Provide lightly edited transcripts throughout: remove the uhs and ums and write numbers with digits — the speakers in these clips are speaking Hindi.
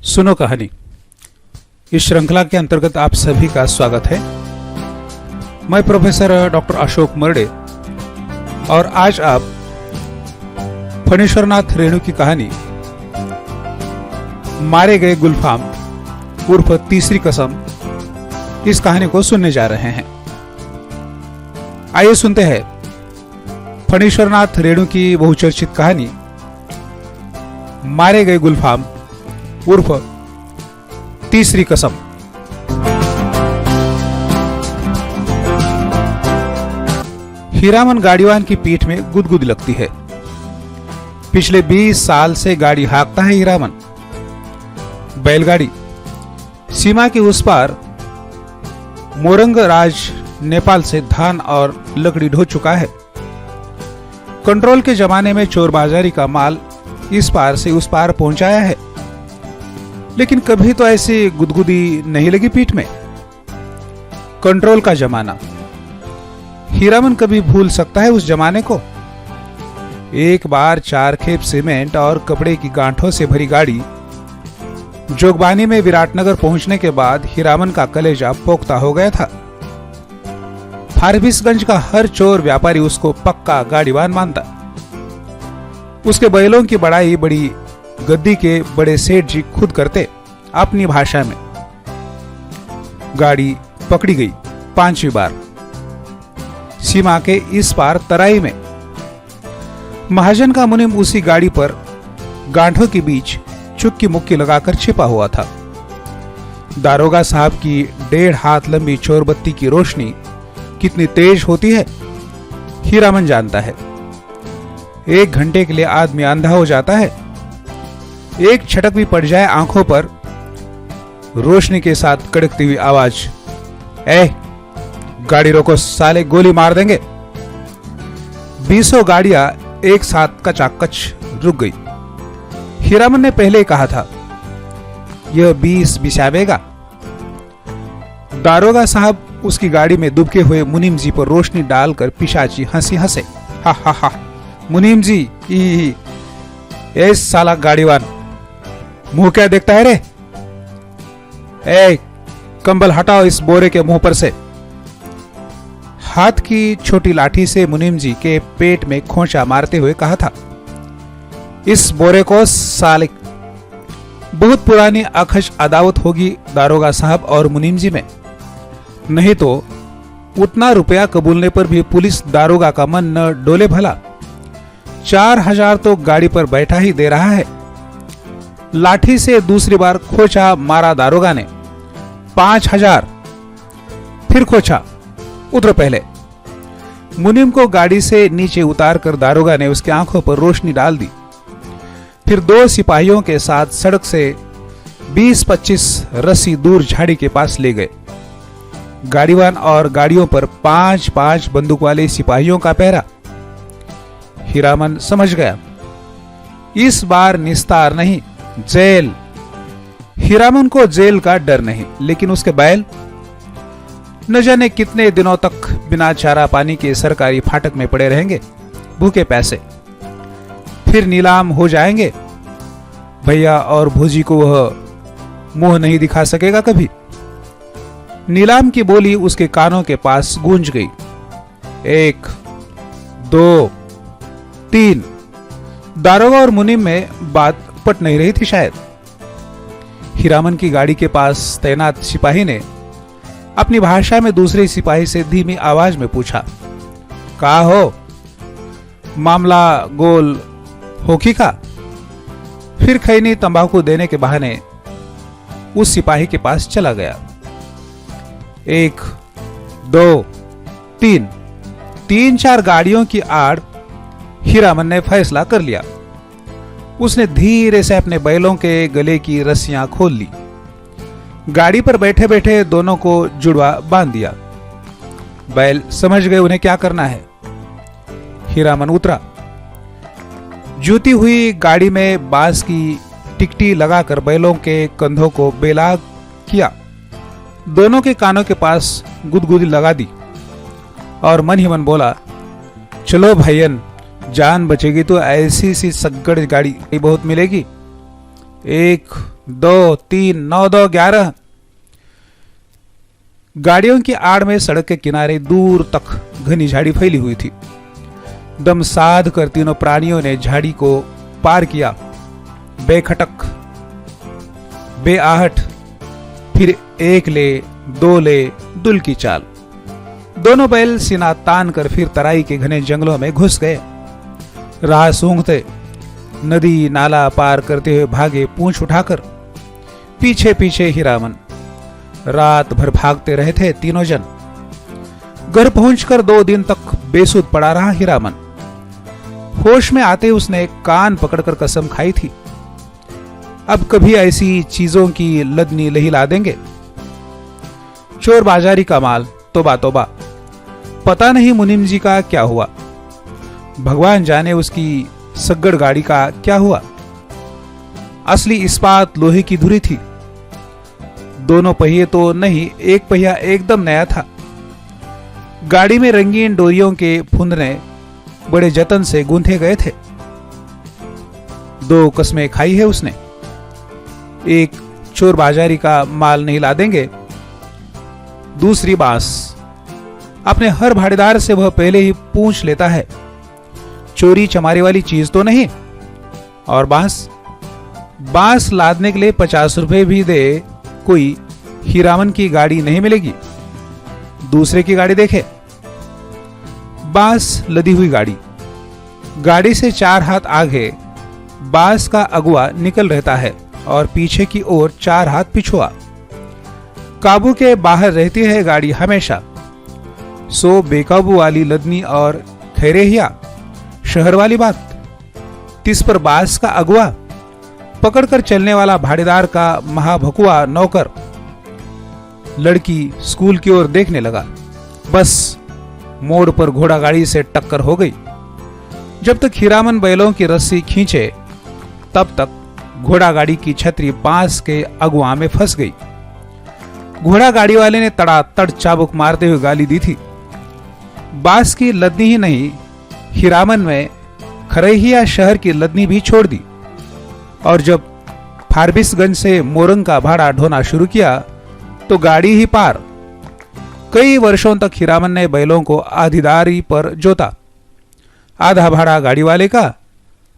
सुनो कहानी। इस श्रृंखला के अंतर्गत आप सभी का स्वागत है। मैं प्रोफेसर डॉक्टर अशोक मरडे और आज आप फणीश्वरनाथ रेणु की कहानी मारे गए गुलफाम उर्फ तीसरी कसम, इस कहानी को सुनने जा रहे हैं। आइए सुनते हैं फणीश्वरनाथ रेणु की बहुचर्चित कहानी मारे गए गुलफाम उर्फ तीसरी कसम। हीरामन गाड़ीवान की पीठ में गुदगुदी लगती है। पिछले 20 साल से गाड़ी हाँकता है हीरामन। बैलगाड़ी सीमा के उस पार मोरंग राज नेपाल से धान और लकड़ी ढो चुका है। कंट्रोल के जमाने में चोर बाजारी का माल इस पार से उस पार पहुंचाया है, लेकिन कभी तो ऐसी गुदगुदी नहीं लगी पीठ में। कंट्रोल का जमाना, हीरामन कभी भूल सकता है उस जमाने को? एक बार 4 खेप सीमेंट और कपड़े की गांठों से भरी गाड़ी जोगबानी में विराटनगर पहुंचने के बाद हीरामन का कलेजा पोख्ता हो गया था। फारबिसगंज का हर चोर व्यापारी उसको पक्का गाड़ीवान मानता। उसके बैलों की बड़ाई बड़ी गद्दी के बड़े सेठ जी खुद करते अपनी भाषा में। गाड़ी पकड़ी गई 5वीं बार सीमा के इस पार तराई में। महाजन का मुनीम उसी गाड़ी पर गांठों के बीच चुक्की मुक्की लगाकर छिपा हुआ था। दारोगा साहब की 1.5 हाथ लंबी चोरबत्ती की रोशनी कितनी तेज होती है हीरामन जानता है। 1 घंटे के लिए आदमी अंधा हो जाता है। एक छटक भी पड़ जाए आंखों पर, रोशनी के साथ कड़कती हुई आवाज, ए गाड़ी रोको साले, गोली मार देंगे। 20 गाड़ियां एक साथ कचाकच रुक गई। हीरामन ने पहले ही कहा था यह 20 बिछावेगा। दारोगा साहब उसकी गाड़ी में दुबके हुए मुनीम जी पर रोशनी डालकर पिशाची हंसी हंसे, हा हा हा, मुनीम जी ही ए साला गाड़ीवान, मुंह क्या देखता है रे? ए कंबल हटाओ इस बोरे के मुंह पर से। हाथ की छोटी लाठी से मुनीम जी के पेट में खोंचा मारते हुए कहा था, इस बोरे को साले। बहुत पुरानी अखज अदावत होगी दारोगा साहब और मुनीम जी में, नहीं तो उतना रुपया कबूलने पर भी पुलिस दारोगा का मन न डोले भला। 4000 तो गाड़ी पर बैठा ही दे रहा है। लाठी से दूसरी बार खोचा मारा दारोगा ने। 5000, फिर खोचा, उतरो पहले। मुनीम को गाड़ी से नीचे उतार कर दारोगा ने उसकी आंखों पर रोशनी डाल दी। फिर 2 सिपाहियों के साथ सड़क से 20-25 रस्सी दूर झाड़ी के पास ले गए। गाड़ीवान और गाड़ियों पर 5-5 बंदूक वाले सिपाहियों का पहरा। हीरामन समझ गया, इस बार निस्तार नहीं, जेल। हीरामन को जेल का डर नहीं, लेकिन उसके बैल न जाने कितने दिनों तक बिना चारा पानी के सरकारी फाटक में पड़े रहेंगे, भूखे पैसे। फिर नीलाम हो जाएंगे। भैया और भूजी को वह मुंह नहीं दिखा सकेगा कभी। नीलाम की बोली उसके कानों के पास गूंज गई। 1, 2, 3। दारोगा और मुनीम में बात पट नहीं रही थी शायद। हीरामन की गाड़ी के पास तैनात सिपाही ने अपनी भाषा में दूसरे सिपाही से धीमी आवाज में पूछा, का हो, मामला गोल होकी का? फिर खैनी तंबाकू देने के बहाने उस सिपाही के पास चला गया। 1, 2, 3, 3-4 गाड़ियों की आड़ हीरामन ने फैसला कर लिया। उसने धीरे से अपने बैलों के गले की रस्सियां खोल ली। गाड़ी पर बैठे बैठे दोनों को जुड़वा बांध दिया। बैल समझ गए उन्हें क्या करना है। हीरामन उतरा। जूती हुई गाड़ी में बांस की टिकटी लगाकर बैलों के कंधों को बेला किया। दोनों के कानों के पास गुदगुदी लगा दी और मन ही मन बोला, चलो भैयन, जान बचेगी तो ऐसी सी सग्गड़ गाड़ी बहुत मिलेगी। 1 2 3 9 2 11। गाड़ियों की आड़ में सड़क के किनारे दूर तक घनी झाड़ी फैली हुई थी। दम साध कर तीनों प्राणियों ने झाड़ी को पार किया, बेखटक, बेआहट, फिर 1 ले 2 ले दुल की चाल। दोनों बैल सीना तान कर फिर तराई के घने जंगलों में घुस गए। राह सूंघते नदी नाला पार करते हुए भागे पूंछ उठाकर। पीछे पीछे हीरामन। रात भर भागते रहे थे तीनों जन। घर पहुंचकर 2 दिन तक बेसुध पड़ा रहा हीरामन। होश में आते उसने कान पकड़कर कसम खाई थी, अब कभी ऐसी चीजों की लदनी नहीं ला देंगे। चोर बाजारी का माल, तोबा तोबा। पता नहीं मुनीम जी का क्या हुआ, भगवान जाने उसकी सग्गड़ गाड़ी का क्या हुआ। असली इस्पात लोहे की धुरी थी। दोनों पहिए तो नहीं, एक पहिया एकदम नया था। गाड़ी में रंगीन डोरियों के फुंदने बड़े जतन से गूंथे गए थे। 2 कस्में खाई है उसने, एक चोर बाजारी का माल नहीं ला देंगे, दूसरी बांस। अपने हर भाड़ेदार से वह पहले ही पूछ लेता है, चोरी चमारी वाली चीज तो नहीं। और बांस लादने के लिए 50 रुपए भी दे कोई हीरामन की गाड़ी नहीं मिलेगी। दूसरे की गाड़ी देखे, बांस लदी हुई गाड़ी। गाड़ी से 4 हाथ आगे बांस का अगुआ निकल रहता है और पीछे की ओर 4 हाथ पिछुआ। काबू के बाहर रहती है गाड़ी हमेशा। सो बेकाबू वाली लदनी और खैरेहिया शहर वाली बात। तिस पर बांस का अगुआ, पकड़कर चलने वाला भाड़ेदार का महाभकुआ नौकर। लड़की स्कूल की ओर देखने लगा। बस मोड़ पर घोड़ा गाड़ी से टक्कर हो गई। जब तक हीरामन बैलों की रस्सी खींचे तब तक घोड़ा गाड़ी की छतरी बांस के अगुआ में फंस गई। घोड़ा गाड़ी वाले ने तड़ातड़ चाबुक मारते हुए गाली दी थी। बांस की लदनी ही नहीं, हीरामन में खरहिया शहर की लदनी भी छोड़ दी। और जब फारबिसगंज से मोरंग का भाड़ा ढोना शुरू किया तो गाड़ी ही पार। कई वर्षों तक हीरामन ने बैलों को आधीदारी पर जोता, आधा भाड़ा गाड़ी वाले का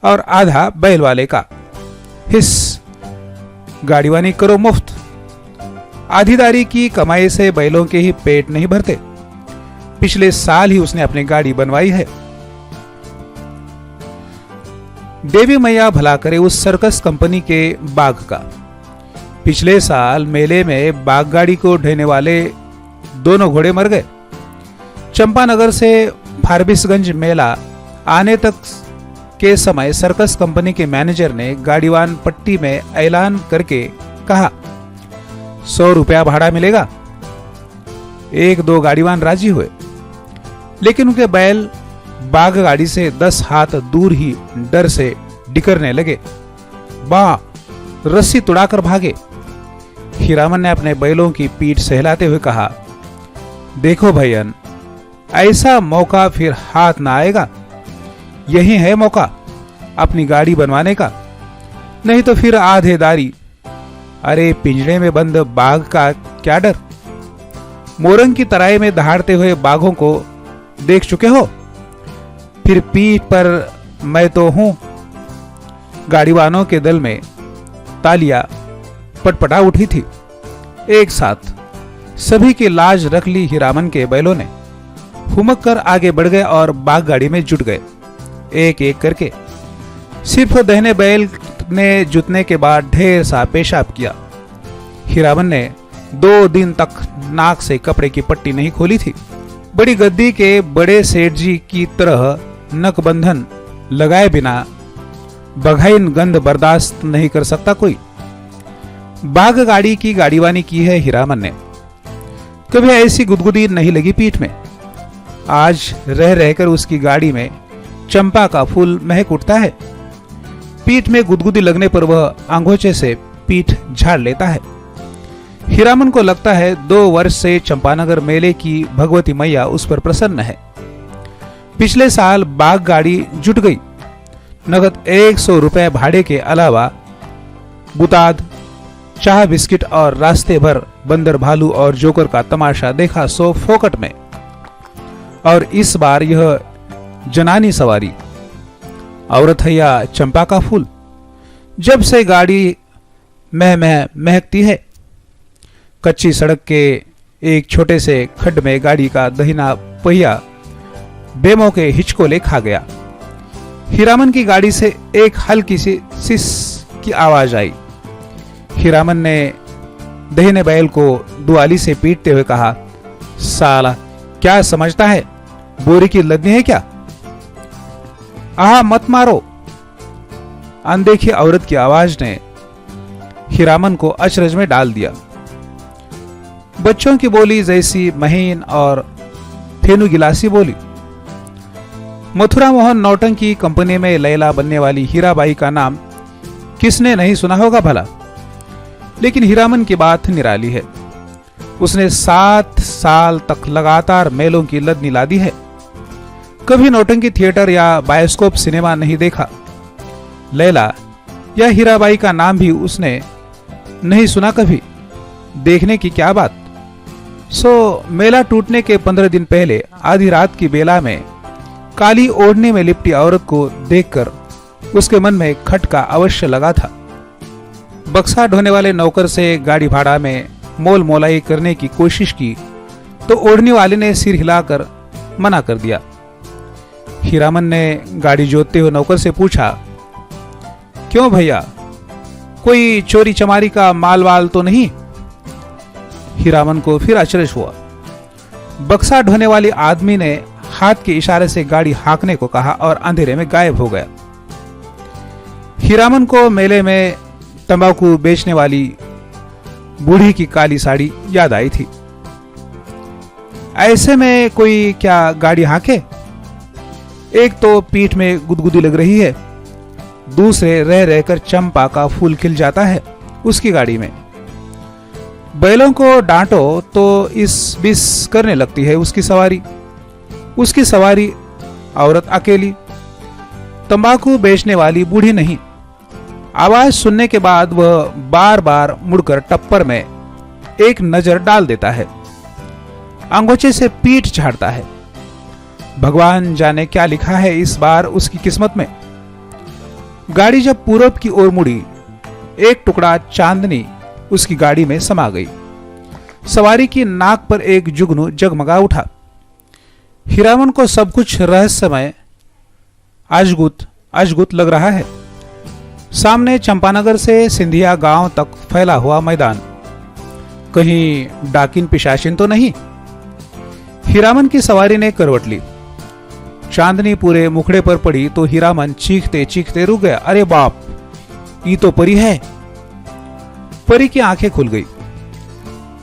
और आधा बैल वाले का। हिस गाड़ीवानी करो मुफ्त। आधीदारी की कमाई से बैलों के ही पेट नहीं भरते। पिछले साल ही उसने अपनी गाड़ी बनवाई है। देवी मैया भला करे उस सर्कस कंपनी के बाघ का। पिछले साल मेले में बाघ गाड़ी को ढोने वाले दोनों घोड़े मर गए। चंपानगर से फारबिसगंज मेला आने तक के समय सर्कस कंपनी के मैनेजर ने गाड़ीवान पट्टी में ऐलान करके कहा, 100 रुपया भाड़ा मिलेगा। 1-2 गाड़ीवान राजी हुए, लेकिन उनके बैल बाघ गाड़ी से 10 हाथ दूर ही डर से डिकरने लगे। रस्सी तुड़ाकर भागे। हीरामन ने अपने बैलों की पीठ सहलाते हुए कहा, देखो भैयन, ऐसा मौका फिर हाथ ना आएगा। यही है मौका अपनी गाड़ी बनवाने का, नहीं तो फिर आधेदारी। अरे पिंजरे में बंद बाघ का क्या डर। मोरंग की तराई में दहाड़ते हुए बाघों को देख चुके हो, फिर पीठ पर मैं तो हूं। गाड़ीवानों के दल में तालियां पटपटा उठी थी। एक साथ सभी की लाज रख ली हीरामन के बैलों ने। हुमक कर आगे बढ़ गए और बाघ गाड़ी में जुट गए, एक एक करके। सिर्फ दहने बैल ने जुटने के बाद ढेर सा पेशाब किया। हीरामन ने 2 दिन तक नाक से कपड़े की पट्टी नहीं खोली थी। बड़ी गद्दी के बड़े सेठ जी की तरह नकबंधन लगाए बिना बघाइन गंध बर्दाश्त नहीं कर सकता कोई। बाघ गाड़ी की गाड़ीवानी की है हीरामन ने। कभी ऐसी गुदगुदी नहीं लगी पीठ में। आज रह रहकर उसकी गाड़ी में चंपा का फूल महक उठता है। पीठ में गुदगुदी लगने पर वह अंगोछे से पीठ झाड़ लेता है। हीरामन को लगता है 2 वर्ष से चंपानगर मेले की भगवती मैया उस पर प्रसन्न है। पिछले साल बाघ गाड़ी जुट गई। नगद 100 रुपए भाड़े के अलावा बुताद, चाह बिस्किट और रास्ते भर बंदर भालू और जोकर का तमाशा देखा सो फोकट में। और इस बार यह जनानी सवारी, औरत है या चंपा का फूल, जब से गाड़ी महकती है। कच्ची सड़क के एक छोटे से खड्ड में गाड़ी का दाहिना पहिया बेमौके हिचकोले खा गया। हीरामन की गाड़ी से एक हल्की सी सिस की आवाज आई। हीरामन ने दाहिने बैल को दुआली से पीटते हुए कहा, साला क्या समझता है, बोरी की लदनी है क्या? आहा मत मारो। अनदेखी औरत की आवाज ने हीरामन को अचरज में डाल दिया। बच्चों की बोली जैसी महीन और फेनु गिलासी बोली। मथुरा मोहन नौटंकी कंपनी में लैला बनने वाली हीराबाई का नाम किसने नहीं सुना होगा भला। लेकिन हीरामन की बात निराली है। उसने 7 साल तक लगातार मेलों की लदनी लादी है। कभी नौटंकी थिएटर या बायोस्कोप सिनेमा नहीं देखा। लैला या हीराबाई का नाम भी उसने नहीं सुना कभी। देखने की क्या बात। सो मेला टूटने के 15 दिन पहले आधी रात की बेला में काली ओढ़नी में लिपटी औरत को देखकर उसके मन में खटका अवश्य लगा था। बक्सा ढोने वाले नौकर से गाड़ी भाड़ा में मोल मोलाई करने की कोशिश की तो ओढ़नी वाले ने सिर हिलाकर मना कर दिया। हीरामन ने गाड़ी जोतते हुए नौकर से पूछा, क्यों भैया, कोई चोरी चमारी का माल वाल तो नहीं? हीरामन को फिर अचरज हुआ। बक्सा ढोने वाले आदमी ने हाथ के इशारे से गाड़ी हाँकने को कहा और अंधेरे में गायब हो गया। हीरामन को मेले में तंबाकू बेचने वाली बूढ़ी की काली साड़ी याद आई थी। ऐसे में कोई क्या गाड़ी हाँके? एक तो पीठ में गुदगुदी लग रही है, दूसरे रह रहकर चंपा का फूल खिल जाता है उसकी गाड़ी में। बैलों को डांटो तो इस बिस करने लगती है उसकी सवारी औरत अकेली, तंबाकू बेचने वाली बूढ़ी नहीं। आवाज सुनने के बाद वह बार बार मुड़कर टप्पर में एक नजर डाल देता है, अंगोछे से पीठ झाड़ता है। भगवान जाने क्या लिखा है इस बार उसकी किस्मत में। गाड़ी जब पूरब की ओर मुड़ी, एक टुकड़ा चांदनी उसकी गाड़ी में समा गई। सवारी की नाक पर एक जुगनू जगमगा उठा। हीरामन को सब कुछ रहस्यमय अजगुत लग रहा है। सामने चंपानगर से सिंधिया गांव तक फैला हुआ मैदान, कहीं डाकिन पिशाचिन तो नहीं। हीरामन की सवारी ने करवट ली। चांदनी पूरे मुखड़े पर पड़ी तो हीरामन चीखते चीखते रुक गया। अरे बाप, ये तो परी है। परी की आंखें खुल गई।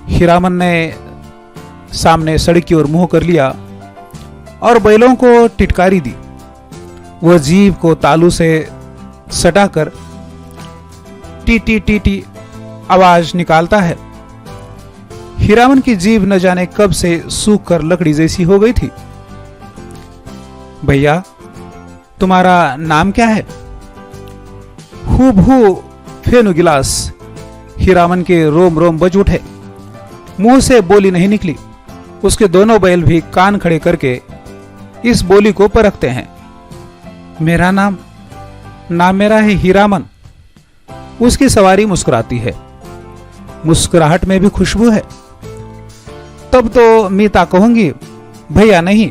हीरामन ने सामने सड़क की ओर मुंह कर लिया और बैलों को टिटकारी दी। वह जीभ को तालू से सटाकर टी टी टी टी आवाज निकालता है। हीरामन की जीभ न जाने कब से सूख कर लकड़ी जैसी हो गई थी। भैया, तुम्हारा नाम क्या है? हूबहू फेनु गिलास। हीरामन के रोम रोम बज उठे। मुंह से बोली नहीं निकली। उसके दोनों बैल भी कान खड़े करके इस बोली को परखते हैं। मेरा नाम मेरा है हीरामन। उसकी सवारी मुस्कुराती है। मुस्कुराहट में भी खुशबू है। तब तो मीता कहूंगी, भैया नहीं,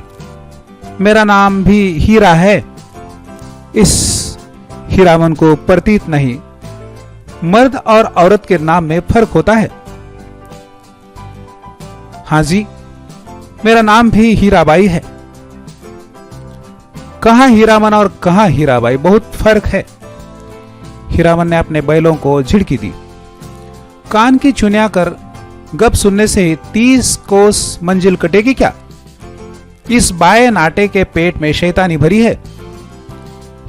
मेरा नाम भी हीरा है। इस हीरामन को प्रतीत नहीं, मर्द और औरत के नाम में फर्क होता है। हां जी, मेरा नाम भी हीराबाई है। कहां हीरामन और कहां हीराबाई, बहुत फर्क है। हीरामन ने अपने बैलों को झिड़की दी। कान की चुनिया कर गप सुनने से 30 कोस मंजिल कटेगी क्या? इस बाएं नाटे के पेट में शैतानी भरी है।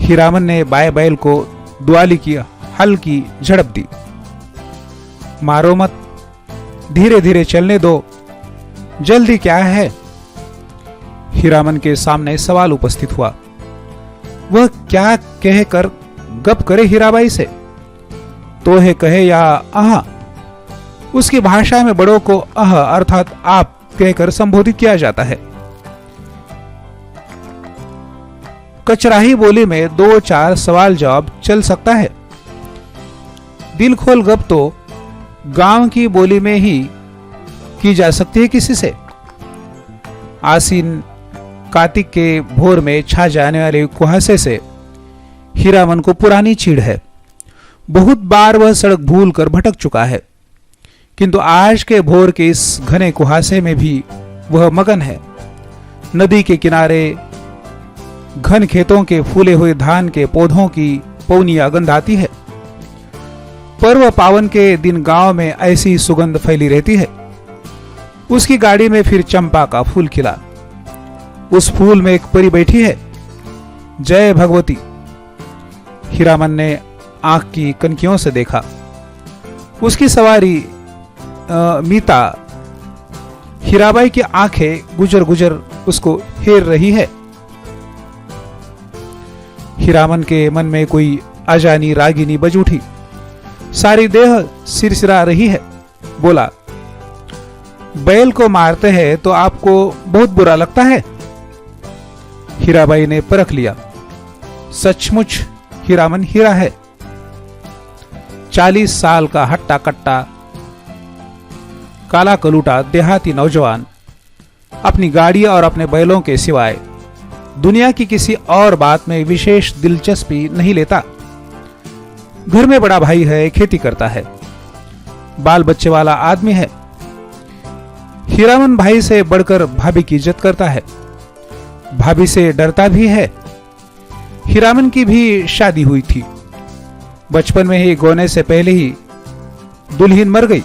हीरामन ने बाएं बैल को दुआली की हल्की झड़प दी। मारो मत, धीरे धीरे चलने दो, जल्दी क्या है? हीरामन के सामने सवाल उपस्थित हुआ। वह क्या कहकर गप करे हीराबाई से? तो है कहे या आहा? उसकी भाषा में बड़ों को अह अर्थात आप कहकर संबोधित किया जाता है। कचराही बोली में 2-4 सवाल जवाब चल सकता है। दिल खोल गप तो गांव की बोली में ही की जा सकती है किसी से। आसीन कार्तिक के भोर में छा जाने वाले कुहासे से हीरामन को पुरानी चीड़ है। बहुत बार वह सड़क भूल कर भटक चुका है, किंतु आज के भोर के इस घने कुहासे में भी वह मगन है। नदी के किनारे घन खेतों के फूले हुए धान के पौधों की पौनिया गंध आती है। पर्व पावन के दिन गांव में ऐसी सुगंध फैली रहती है। उसकी गाड़ी में फिर चंपा का फूल खिला। उस फूल में एक परी बैठी है। जय भगवती। हीरामन ने आंख की कनकियों से देखा। उसकी सवारी मीता हीराबाई की आंखें गुजर गुजर उसको हेर रही है। हीरामन के मन में कोई अजानी रागिनी बज उठी। सारी देह सिरसिरा रही है। बोला, बैल को मारते हैं तो आपको बहुत बुरा लगता है? हीराबाई ने परख लिया। सचमुच हीरामन हीरा है। 40 साल का हट्टा कट्टा काला कलूटा देहाती नौजवान अपनी गाड़ी और अपने बैलों के सिवाय दुनिया की किसी और बात में विशेष दिलचस्पी नहीं लेता। घर में बड़ा भाई है, खेती करता है, बाल बच्चे वाला आदमी है। हीरामन भाई से बढ़कर भाभी की इज्जत करता है, भाभी से डरता भी है। हीरामन की भी शादी हुई थी। बचपन में ही गोने से पहले ही दुल्हन मर गई।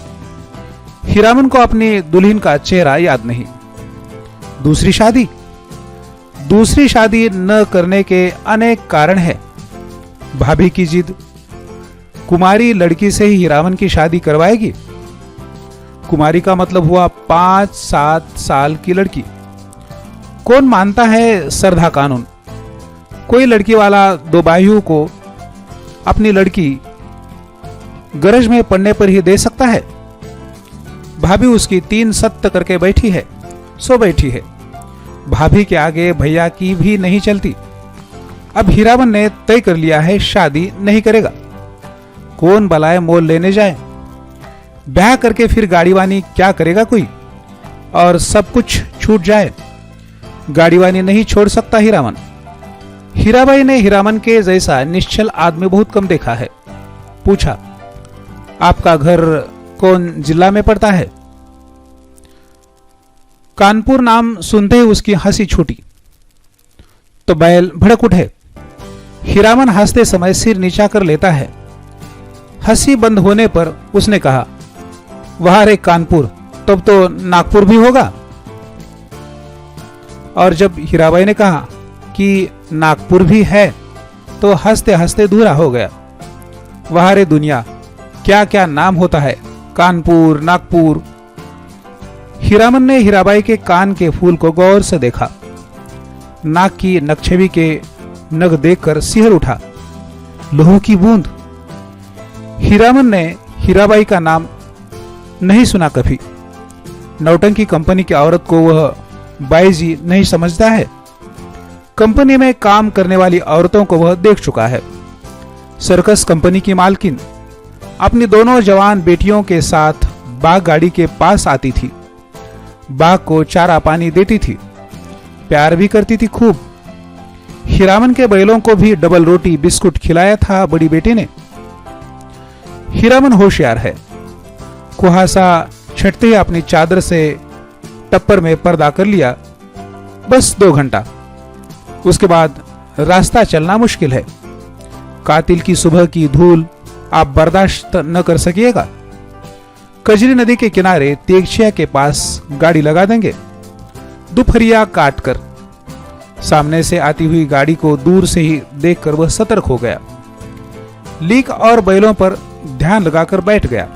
हीरामन को अपनी दुल्हन का चेहरा याद नहीं। दूसरी शादी न करने के अनेक कारण है। भाभी की जिद। कुमारी लड़की से ही हीरामन की शादी करवाएगी। कुमारी का मतलब हुआ 5-7 साल की लड़की। कौन मानता है सरधा कानून? कोई लड़की वाला दो बाहियों को अपनी लड़की गरज में पड़ने पर ही दे सकता है। भाभी उसकी 3 सत्य करके बैठी है, सो बैठी है। भाभी के आगे भैया की भी नहीं चलती। अब हीरामन ने तय कर लिया है, शादी नहीं करेगा। कौन बलाए मोल लेने जाए? ब्याह करके फिर गाड़ीवानी क्या करेगा कोई? और सब कुछ छूट जाए। गाड़ीवानी नहीं छोड़ सकता हीरामन। हीराबाई ने हीरामन के जैसा निश्चल आदमी बहुत कम देखा है। पूछा, आपका घर कौन जिला में पड़ता है? कानपुर नाम सुनते ही उसकी हंसी छूटी तो बैल भड़क उठे। हीरामन हंसते समय सिर नीचा कर लेता है। हंसी बंद होने पर उसने कहा, वह रे कानपुर, तब तो नागपुर भी होगा। और जब हीराबाई ने कहा कि नागपुर भी है तो हंसते हंसते दूरा हो गया। वह रे दुनिया, क्या क्या नाम होता है, कानपुर, नागपुर। हीरामन ने हीराबाई के कान के फूल को गौर से देखा। नाक की नकछवी के नग देखकर सिहर उठा। लोह की बूंद। हीरामन ने हीराबाई का नाम नहीं सुना कभी। नौटंकी कंपनी की औरत को वह बाईजी नहीं समझता है। कंपनी में काम करने वाली औरतों को वह देख चुका है। सर्कस कंपनी की मालकिन अपनी दोनों जवान बेटियों के साथ बाग गाड़ी के पास आती थी। बाघ को चारा पानी देती थी, प्यार भी करती थी खूब। हीरामन के बैलों को भी डबल रोटी बिस्कुट खिलाया था बड़ी बेटी ने। हीरामन होशियार है। कुहासा छटते ही अपनी चादर से टप्पर में पर्दा कर लिया। बस 2 घंटा, उसके बाद रास्ता चलना मुश्किल है। कातिल की सुबह की धूल आप बर्दाश्त न कर सकिएगा। कजरी नदी के किनारे तेगछिया के पास गाड़ी लगा देंगे। दोपहरिया काट कर सामने से आती हुई गाड़ी को दूर से ही देखकर वह सतर्क हो गया। लीक और बैलों पर ध्यान लगाकर बैठ गया।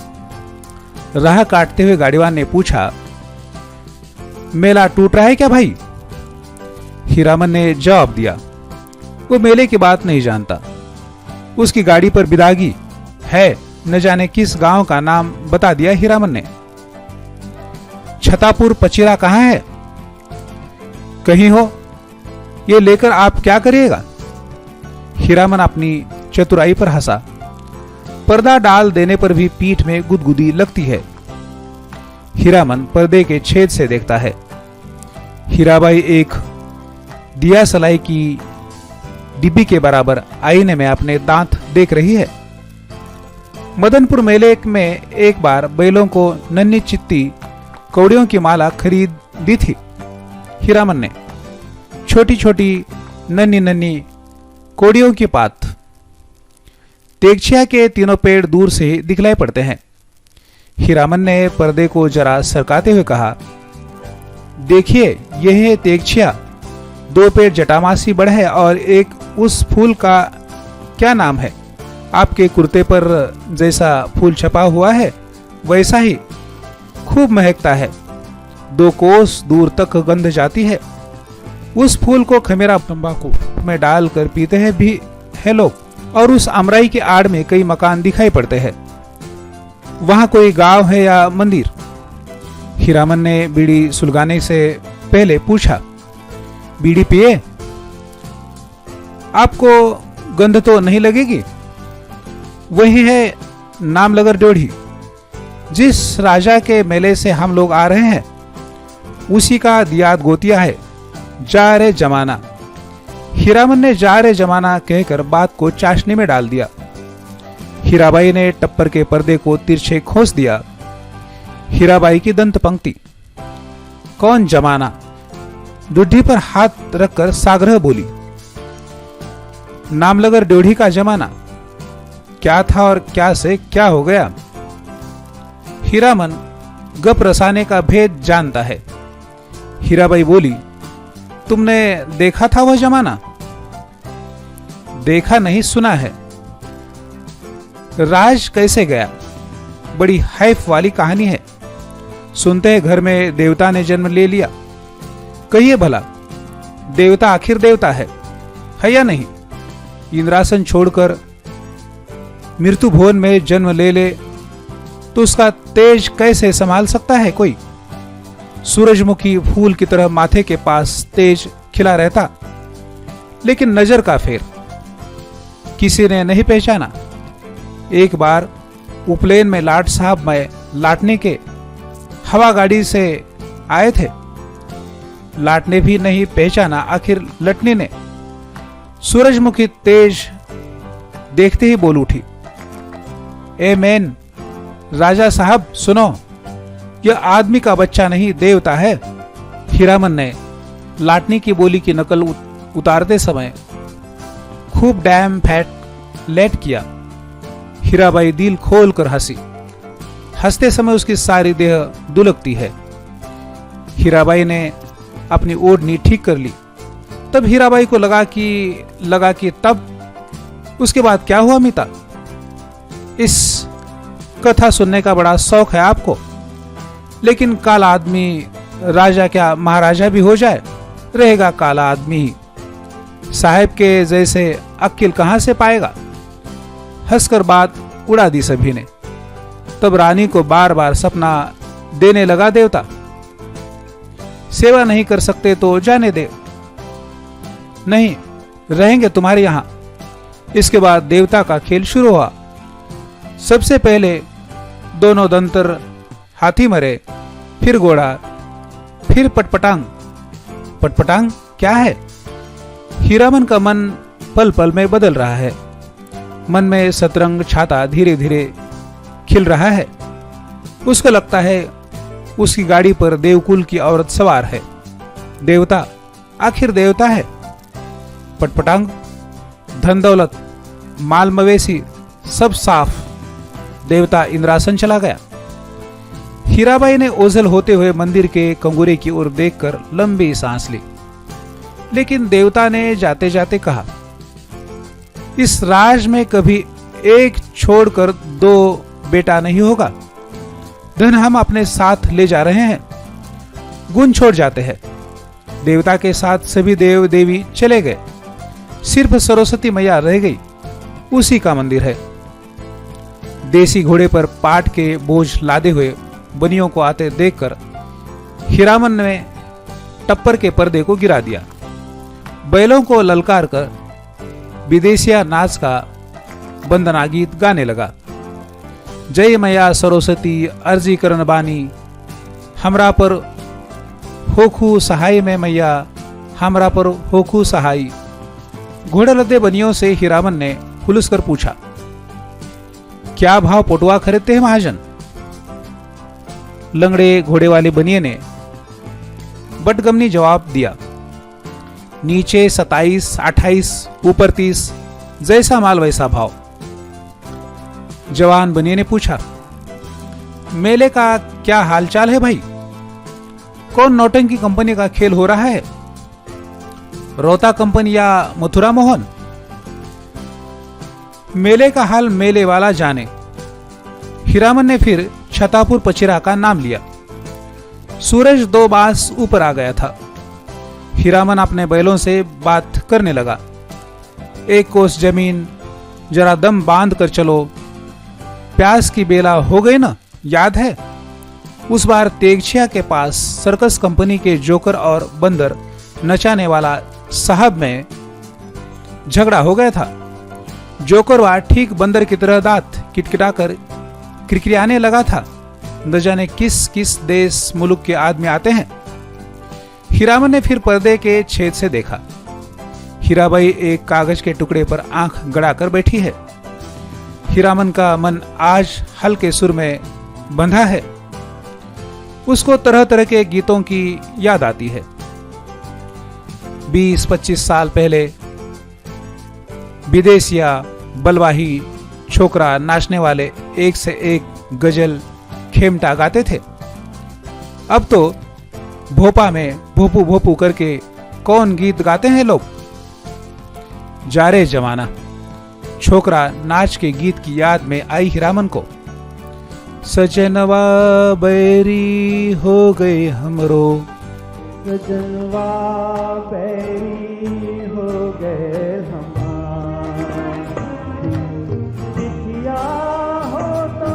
राह काटते हुए गाड़ीवान ने पूछा, मेला टूट रहा है क्या भाई? हीरामन ने जवाब दिया, वो मेले की बात नहीं जानता। उसकी गाड़ी पर बिदागी है न जाने किस गांव का नाम बता दिया हीरामन ने। छतापुर पचीरा कहाँ है? कहीं हो, ये लेकर आप क्या करिएगा? हीरामन अपनी चतुराई पर हंसा। पर्दा डाल देने पर भी पीठ में गुदगुदी लगती है। हीरामन पर्दे के छेद से देखता है। हीराबाई एक दिया सलाई की डिब्बी के बराबर आईने में अपने दांत देख रही है। मदनपुर मेले में एक बार बैलों को नन्ही चित्ती कौड़ियों की माला खरीद दी थी हीरामन ने। छोटी छोटी नन्ही नन्ही कौड़ियों की पात। तेगछिया के तीनों पेड़ दूर से ही दिखलाई पड़ते हैं। हीरामन ने पर्दे को जरा सरकाते हुए कहा, देखिए यह है तेगछिया। 2 पेड़ जटामासी बड़ है और एक उस फूल का क्या नाम है? आपके कुर्ते पर जैसा फूल छपा हुआ है वैसा ही, खूब महकता है। 2 कोस दूर तक गंध जाती है। उस फूल को खमेरा तंबाकू में डालकर पीते हैं भी है लोग। और उस अमराई की आड़ में कई मकान दिखाई पड़ते हैं। वहां कोई गांव है या मंदिर? हीरामन ने बीड़ी सुलगाने से पहले पूछा। बीड़ी पिए? आपको गंध तो नहीं लगेगी? वही है नामलगर ड्योढ़ी। जिस राजा के मेले से हम लोग आ रहे हैं उसी का दियाद गोतिया है। जा रे जमाना। हीरामन ने जा रे जमाना कहकर बात को चाशनी में डाल दिया। हीराबाई ने टप्पर के पर्दे को तिरछे खोस दिया। हीराबाई की दंत पंक्ति। कौन जमाना? दुड्ढी पर हाथ रखकर साग्रह बोली। नामलगर ड्योढ़ी का जमाना। क्या था और क्या से क्या हो गया? हीरामन गप रसाने का भेद जानता है। हीराबाई बोली, तुमने देखा था वह जमाना? देखा नहीं, सुना है। राज कैसे गया? बड़ी हैफ वाली कहानी है। सुनते हैं घर में देवता ने जन्म ले लिया। कहिए भला, देवता आखिर देवता है या नहीं? इंद्रासन छोड़कर मृत्यु भुवन में जन्म ले ले तो उसका तेज कैसे संभाल सकता है कोई? सूरजमुखी फूल की तरह माथे के पास तेज खिला रहता, लेकिन नजर का फेर किसी ने नहीं पहचाना। एक बार उपलेन में लाट साहब में लाटने के हवा गाड़ी से आए थे। लाटने भी नहीं पहचाना, आखिर लटने ने। सूरजमुखी तेज देखते ही बोल उठी, ए मैन राजा साहब सुनो, यह आदमी का बच्चा नहीं देवता है। हीरामन ने लाटनी की बोली की नकल उतारते समय खूब डैम फैट लेट किया। हीराबाई दिल खोल कर हंसी। हंसते समय उसकी सारी देह दुलकती है। हीराबाई ने अपनी ओढ़नी ठीक कर ली। तब हीराबाई को लगा कि तब उसके बाद क्या हुआ मीता? इस कथा सुनने का बड़ा शौक है आपको, लेकिन काला आदमी राजा क्या महाराजा भी हो जाए, रहेगा काला आदमी ही। साहेब के जैसे अक्ल कहां से पाएगा? हंसकर बात उड़ा दी सभी ने। तब रानी को बार बार सपना देने लगा देवता। सेवा नहीं कर सकते तो जाने दे, नहीं रहेंगे तुम्हारे यहां। इसके बाद देवता का खेल शुरू हुआ। सबसे पहले दोनों दंतर हाथी मरे, फिर घोड़ा, फिर पटपटांग। पटपटांग क्या है? हीरामन का मन पल पल में बदल रहा है। मन में सतरंग छाता धीरे धीरे खिल रहा है। उसको लगता है उसकी गाड़ी पर देवकुल की औरत सवार है। देवता आखिर देवता है। पटपटांग धन दौलत माल मवेशी सब साफ। देवता इंद्रासन चला गया। हीराबाई ने ओझल होते हुए मंदिर के कंगूरे की ओर देखकर लंबी सांस ली। लेकिन देवता ने जाते जाते कहा, इस राज में कभी एक छोड़कर 2 बेटा नहीं होगा। धन हम अपने साथ ले जा रहे हैं, गुण छोड़ जाते हैं। देवता के साथ सभी देव देवी चले गए, सिर्फ सरस्वती मैया रह गई। उसी का मंदिर है। देसी घोड़े पर पाट के बोझ लादे हुए बनियों को आते देखकर हीरामन ने टप्पर के पर्दे को गिरा दिया। बैलों को ललकार कर विदेशिया नाच का वंदना गीत गाने लगा। जय मैया सरस्वती अर्जी करन बानी, हमरा पर होखू सहाय में मैया, हमरा पर होखू सहाय। घोड़े लदे बनियों से हीरामन ने खुलस कर पूछा, क्या भाव पोटवा खरीदते हैं महाजन? लंगड़े घोड़े वाले बनिए ने बटगमनी जवाब दिया, नीचे 27, 28, ऊपर 30, जैसा माल वैसा भाव। जवान बनिए ने पूछा, मेले का क्या हालचाल है भाई? कौन नौटंकी कंपनी का खेल हो रहा है? रोता कंपनी या मथुरा मोहन? मेले का हाल मेले वाला जाने। हीरामन ने फिर छतापुर पचिरा का नाम लिया। सूरज 2 बास ऊपर आ गया था। हीरामन अपने बैलों से बात करने लगा, 1 कोस जमीन, जरा दम बांध कर चलो, प्यास की बेला हो गई ना, याद है? उस बार तेगछिया के पास सर्कस कंपनी के जोकर और बंदर नचाने वाला साहब में झगड़ा हो गया था। जोकर वह ठीक बंदर की तरह दांत किटकिटाकर किरकिराने लगा था। न जाने किस किस देश मुल्क के आदमी आते हैं। हीरामन ने फिर पर्दे के छेद से देखा। हीराबाई एक कागज के टुकड़े पर आंख गड़ाकर बैठी है। हीरामन का मन आज हल्के सुर में बंधा है। उसको तरह तरह के गीतों की याद आती है। 20-25 साल पहले विदेशिया बलवाही छोकरा नाचने वाले एक से एक गजल खेमटा गाते थे। अब तो भोपा में भोपू भोपू करके कौन गीत गाते हैं लोग। जा रे जमाना। छोकरा नाच के गीत की याद में आई हीरामन को। सजनवा बैरी हो गए हमरो, सजनवा बैरी हो गए हमारे, चिट्ठिया हो तो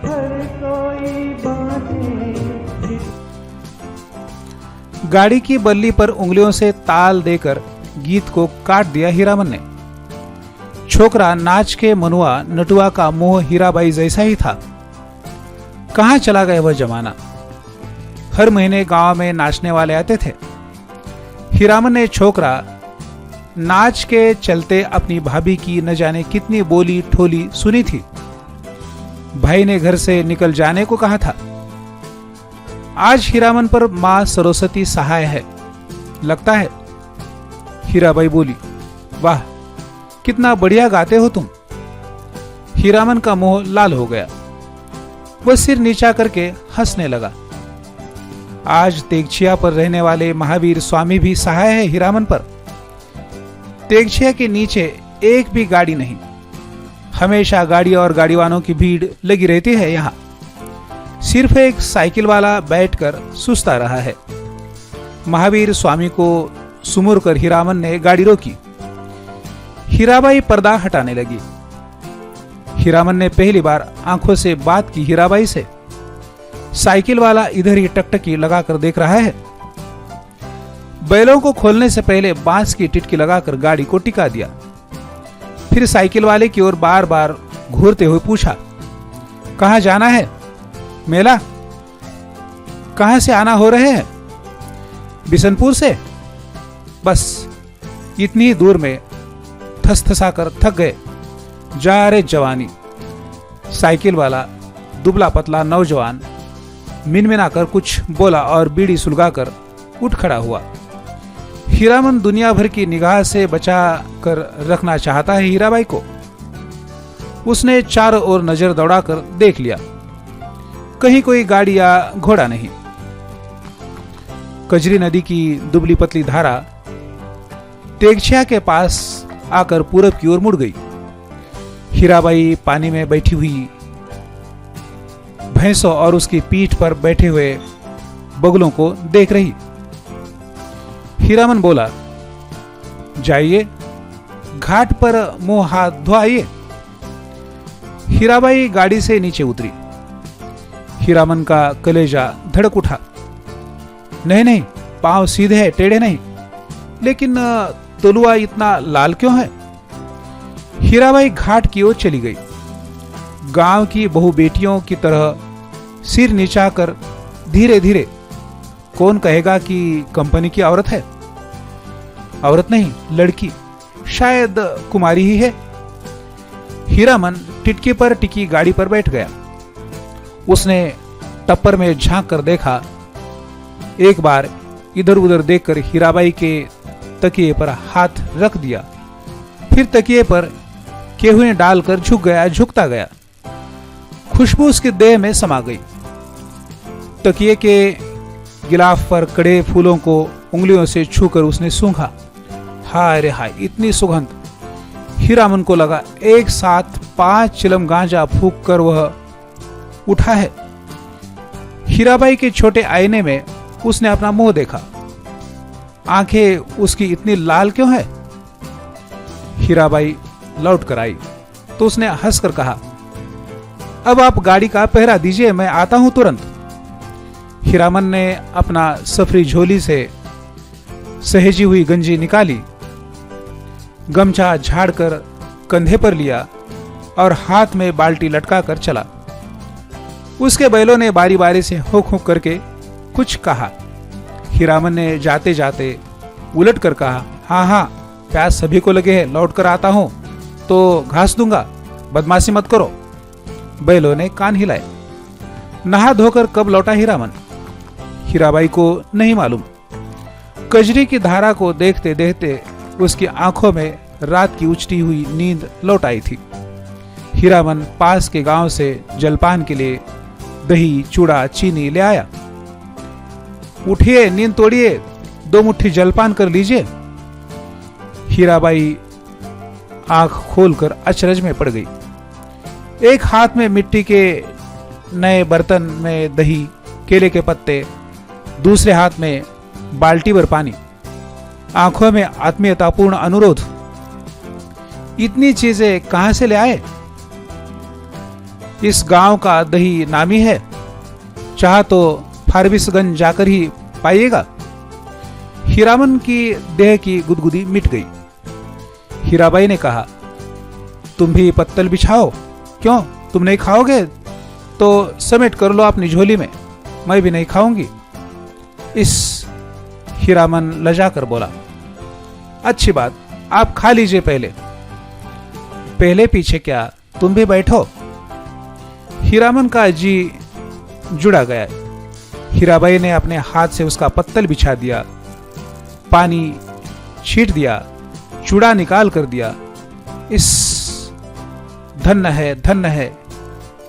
हर कोई बातें। गाड़ी की बल्ली पर उंगलियों से ताल देकर गीत को काट दिया हीरामन ने। छोकरा नाच के मनुआ नटुआ का मुंह हीराबाई जैसा ही था। कहां चला गया वह जमाना। हर महीने गांव में नाचने वाले आते थे। हीरामन ने छोकरा नाच के चलते अपनी भाभी की न जाने कितनी बोली ठोली सुनी थी। भाई ने घर से निकल जाने को कहा था। आज हीरामन पर मां सरस्वती सहाय है लगता है। हीराबाई बोली, वाह कितना बढ़िया गाते हो तुम। हीरामन का मुंह लाल हो गया। वह सिर नीचा करके हंसने लगा। आज तेगछिया पर रहने वाले महावीर स्वामी भी सहाय है हीरामन पर। तेगछिया के नीचे एक भी गाड़ी नहीं। हमेशा गाड़ी और गाड़ीवानों की भीड़ लगी रहती है यहाँ। सिर्फ एक साइकिल वाला बैठकर सुस्ता रहा है। महावीर स्वामी को सुमुर कर हीरामन ने गाड़ी रोकी। हीराबाई पर्दा हटाने लगी। हीरामन ने पहली बार आंखों से बात की हीराबाई से। साइकिल वाला इधर ही टकटकी लगाकर देख रहा है। बैलों को खोलने से पहले बांस की टिटकी लगाकर गाड़ी को टिका दिया। फिर साइकिल वाले की ओर बार बार घूरते हुए पूछा, कहां जाना है? मेला? कहां से आना हो रहे हैं? बिशनपुर से? बस इतनी दूर में थसथसा कर थक गए। जा रे जवानी। साइकिल वाला दुबला पतला नौजवान मिनमिना कर कुछ बोला और बीड़ी सुलगाकर उठ खड़ा हुआ। हीरामन दुनिया भर की निगाह से बचा कर रखना चाहता है हीराबाई को। उसने चारों ओर नजर दौड़ाकर देख लिया। कहीं कोई गाड़ी या घोड़ा नहीं। कजरी नदी की दुबली पतली धारा तेगछिया के पास आकर पूरब की ओर मुड़ गई। हीराबाई पानी में बैठी हुई भैंसों और उसकी पीठ पर बैठे हुए बगुलों को देख रही। हीरामन बोला, जाइए घाट पर मुंह हाथ धोआइए। हीराबाई गाड़ी से नीचे उतरी। हीरामन का कलेजा धड़क उठा। नहीं नहीं, पांव सीधे है, टेढ़े नहीं। लेकिन तलुआ इतना लाल क्यों है? हीराबाई घाट की ओर चली गई। गांव की बहु बेटियों की तरह सिर नीचा कर धीरे धीरे। कौन कहेगा कि कंपनी की औरत है? औरत नहीं, लड़की, शायद कुमारी ही है। हीरामन टिटकी पर टिकी गाड़ी पर बैठ गया। उसने टप्पर में झांक कर देखा। एक बार इधर उधर देखकर हीराबाई के तकिए पर हाथ रख दिया। फिर तकिए पर केहुए डालकर झुक गया, झुकता गया। खुशबू उसकी देह में समा गई। तकिए के गिलाफ पर कड़े फूलों को उंगलियों से छूकर उसने सूंघा। हाय रे हाय, इतनी सुगंध! हीरामन को लगा एक साथ 5 चिलम गांजा फूंक कर वह उठा है। हीराबाई के छोटे आईने में उसने अपना मुंह देखा। आंखें उसकी इतनी लाल क्यों है? हीराबाई लौट कर आई तो उसने हंसकर कहा, अब आप गाड़ी का पहरा दीजिए, मैं आता हूं तुरंत। हीरामन ने अपना सफरी झोली से सहेजी हुई गंजी निकाली, गमछा झाड़कर कंधे पर लिया और हाथ में बाल्टी लटकाकर चला। उसके बैलों ने बारी बारी से हुक हुक करके कुछ कहा। हीरामन ने जाते जाते उलट कर कहा, हाँ हाँ, प्यास सभी को लगे है, लौट कर आता हूं तो घास दूंगा, बदमाशी मत करो। बैलों ने कान हिलाए। नहा धोकर कब लौटा हीरामन? हीराबाई को नहीं मालूम। कजरी की धारा को देखते देखते उसकी आंखों में रात की उचटी हुई नींद लौट आई थी। हीरामन पास के गांव से जलपान के लिए दही, चूड़ा, चीनी ले आया। उठिए, नींद तोड़िए, 2 मुट्ठी जलपान कर लीजिए। हीराबाई आंख खोलकर अचरज में पड़ गई। एक हाथ में मिट्टी के नए बर्तन में दही, केले के पत्ते, दूसरे हाथ में बाल्टी भर पानी, आंखों में आत्मीयतापूर्ण अनुरोध। इतनी चीजें कहां से ले आए? इस गांव का दही नामी है, चाह तो फारबिसगंज जाकर ही पाइएगा। हीरामन की देह की गुदगुदी मिट गई। हीराबाई ने कहा, तुम भी पत्तल बिछाओ। क्यों, तुम नहीं खाओगे तो समेट कर लो अपनी झोली में, मैं भी नहीं खाऊंगी। इस हीरामन लजा कर बोला, अच्छी बात, आप खा लीजिए पहले। पहले पीछे क्या, तुम भी बैठो। हीरामन का जी जुड़ा गया। हीराबाई ने अपने हाथ से उसका पत्तल बिछा दिया, पानी छीट दिया, चूड़ा निकाल कर दिया। इस धन्य है, धन्य है।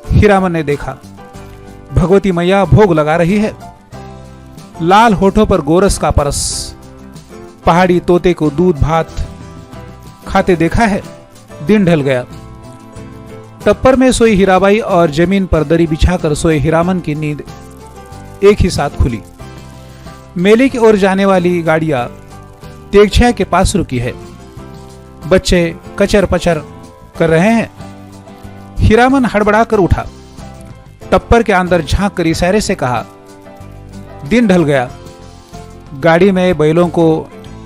हीरामन ने देखा, भगवती मैया भोग लगा रही है। लाल होठों पर गोरस का परस। पहाड़ी तोते को दूध भात खाते देखा है। दिन ढल गया। टप्पर में सोई हीराबाई और जमीन पर दरी बिछाकर सोए हीरामन की नींद एक ही साथ खुली। मेले की ओर जाने वाली गाड़ियां तेगछिया के पास रुकी है। बच्चे कचर पचर कर रहे हैं। हीरामन हड़बड़ाकर उठा। टप्पर के अंदर झांक कर इशारे से कहा, दिन ढल गया। गाड़ी में बैलों को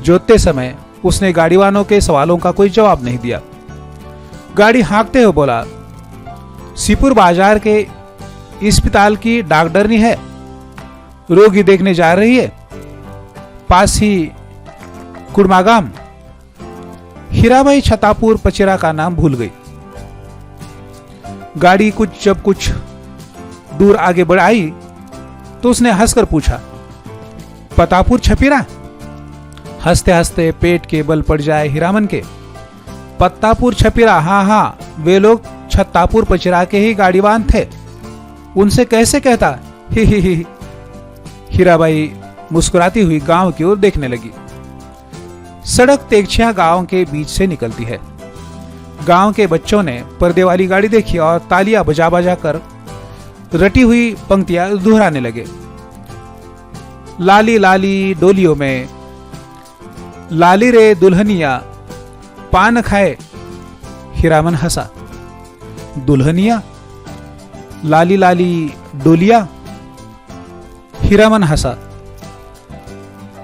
जोतते समय उसने गाड़ीवानों के सवालों का कोई जवाब नहीं दिया। गाड़ी हाँकते हुए बोला, सीपुर बाजार के अस्पताल की डॉक्टरनी है, रोगी देखने जा रही है, पास ही कुड़मागाम। हीराबाई छतापुर पचेरा का नाम भूल गई। गाड़ी जब कुछ दूर आगे बढ़ आई तो उसने हंसकर पूछा, पतापुर छपीरा? हंसते हंसते पेट के बल पड़ जाए हीरामन के। पत्तापुर छपीरा, हाँ हाँ, वे लोग छत्तापुर पचेरा के ही गाड़ीवान थे, उनसे कैसे कहता। ही। हीराबाई मुस्कुराती हुई गांव की ओर देखने लगी। सड़क तेगछिया गांव के बीच से निकलती है। गांव के बच्चों ने पर्दे वाली गाड़ी देखी और तालियां बजा बजा कर रटी हुई पंक्तियां दोहराने लगे। लाली लाली डोलियों में, लाली रे दुल्हनिया, पान खाए। हीरामन हंसा। दुल्हनिया, लाली लाली डोलिया। हीरामन हंसा।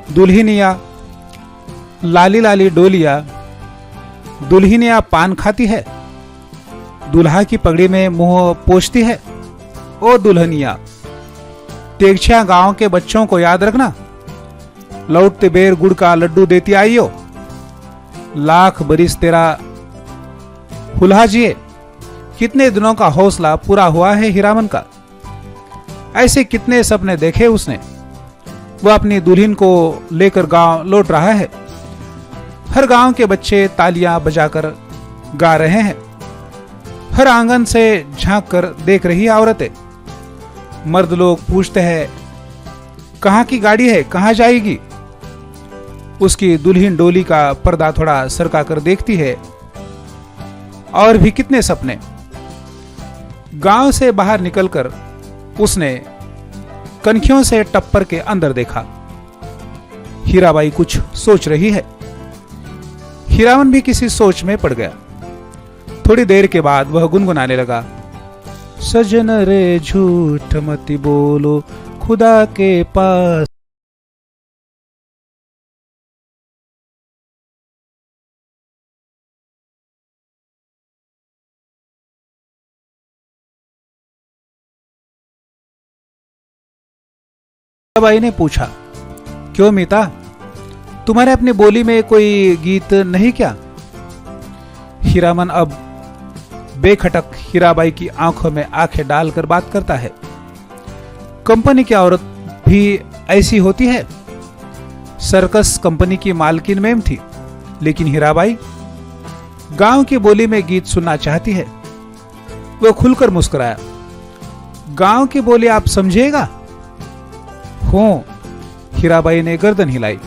दुल्हनिया, लाली लाली डोलिया। दुल्हनिया पान खाती है, दूल्हा की पगड़ी में मुंह पोंछती है। ओ दुल्हनिया, तेगछिया गांव के बच्चों को याद रखना, लौटते बेर गुड़ का लड्डू देती आइयो। लाख बरिस तेरा हुल्हा जिए। कितने दिनों का हौसला पूरा हुआ है हीरामन का। ऐसे कितने सपने देखे उसने। वह अपनी दुल्हन को लेकर गांव लौट रहा है। हर गांव के बच्चे तालियां बजाकर गा रहे हैं। हर आंगन से झांक कर देख रही औरतें। मर्द लोग पूछते हैं, कहां की गाड़ी है, कहां जाएगी। उसकी दुल्हन डोली का पर्दा थोड़ा सरका कर देखती है। और भी कितने सपने। गांव से बाहर निकलकर उसने कनखियों से टप्पर के अंदर देखा। हीराबाई कुछ सोच रही है। हीरामन भी किसी सोच में पड़ गया। थोड़ी देर के बाद वह गुनगुनाने लगा, सजन रे झूठ मत बोलो खुदा के पास। बाई ने पूछा, क्यों मीता, तुम्हारे अपनी बोली में कोई गीत नहीं क्या। हीरामन अब बेखटक हीराबाई की आंखों में आंखें डालकर बात करता है। कंपनी की औरत भी ऐसी होती है। सर्कस कंपनी की मालकिन मैम थी, लेकिन हीराबाई गांव की बोली में गीत सुनना चाहती है। वह खुलकर मुस्कुराया। गांव की बोली आप समझिएगा। हो, हीराबाई ने गर्दन हिलाई।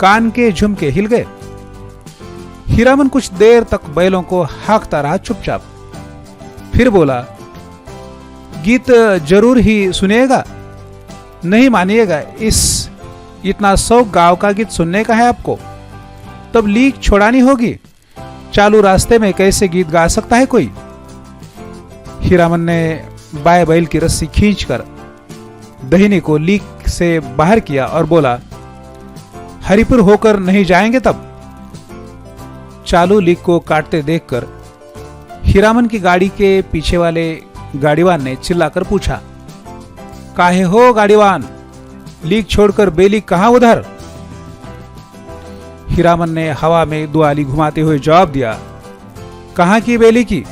कान के झुमके हिल गए। हीरामन कुछ देर तक बैलों को हाँकता रहा चुपचाप। फिर बोला, गीत जरूर ही सुनिएगा, नहीं मानिएगा। इतना शौक गांव का गीत सुनने का है आपको, तब लीक छोड़ानी होगी। चालू रास्ते में कैसे गीत गा सकता है कोई। हीरामन ने बाएं बैल की रस्सी खींचकर दहिनी को लीक से बाहर किया और बोला, हरिपुर होकर नहीं जाएंगे तब। चालू लीक को काटते देखकर हीरामन की गाड़ी के पीछे वाले गाड़ीवान ने चिल्लाकर पूछा, काहे हो गाड़ीवान, लीक छोड़कर बेली कहां उधर। हीरामन ने हवा में दुआली घुमाते हुए जवाब दिया, कहां की बेली की,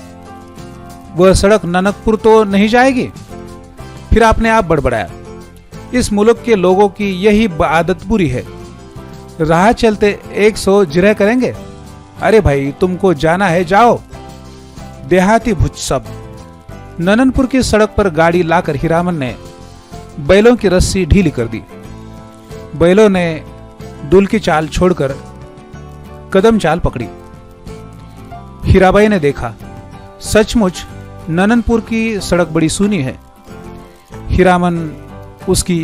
वह सड़क ननकपुर तो नहीं जाएगी। फिर आपने आप बड़बड़ाया, इस मुल्क के लोगों की यही आदत बुरी है, राह चलते 100 जिरह करेंगे। अरे भाई, तुमको जाना है जाओ, देहाती भुज सब। नननपुर की सड़क पर गाड़ी लाकर हीरामन ने बैलों की रस्सी ढीली कर दी। बैलों ने दुल की चाल छोड़कर कदम चाल पकड़ी। हीराबाई ने देखा, सचमुच नननपुर की सड़क बड़ी सूनी है। हीरामन उसकी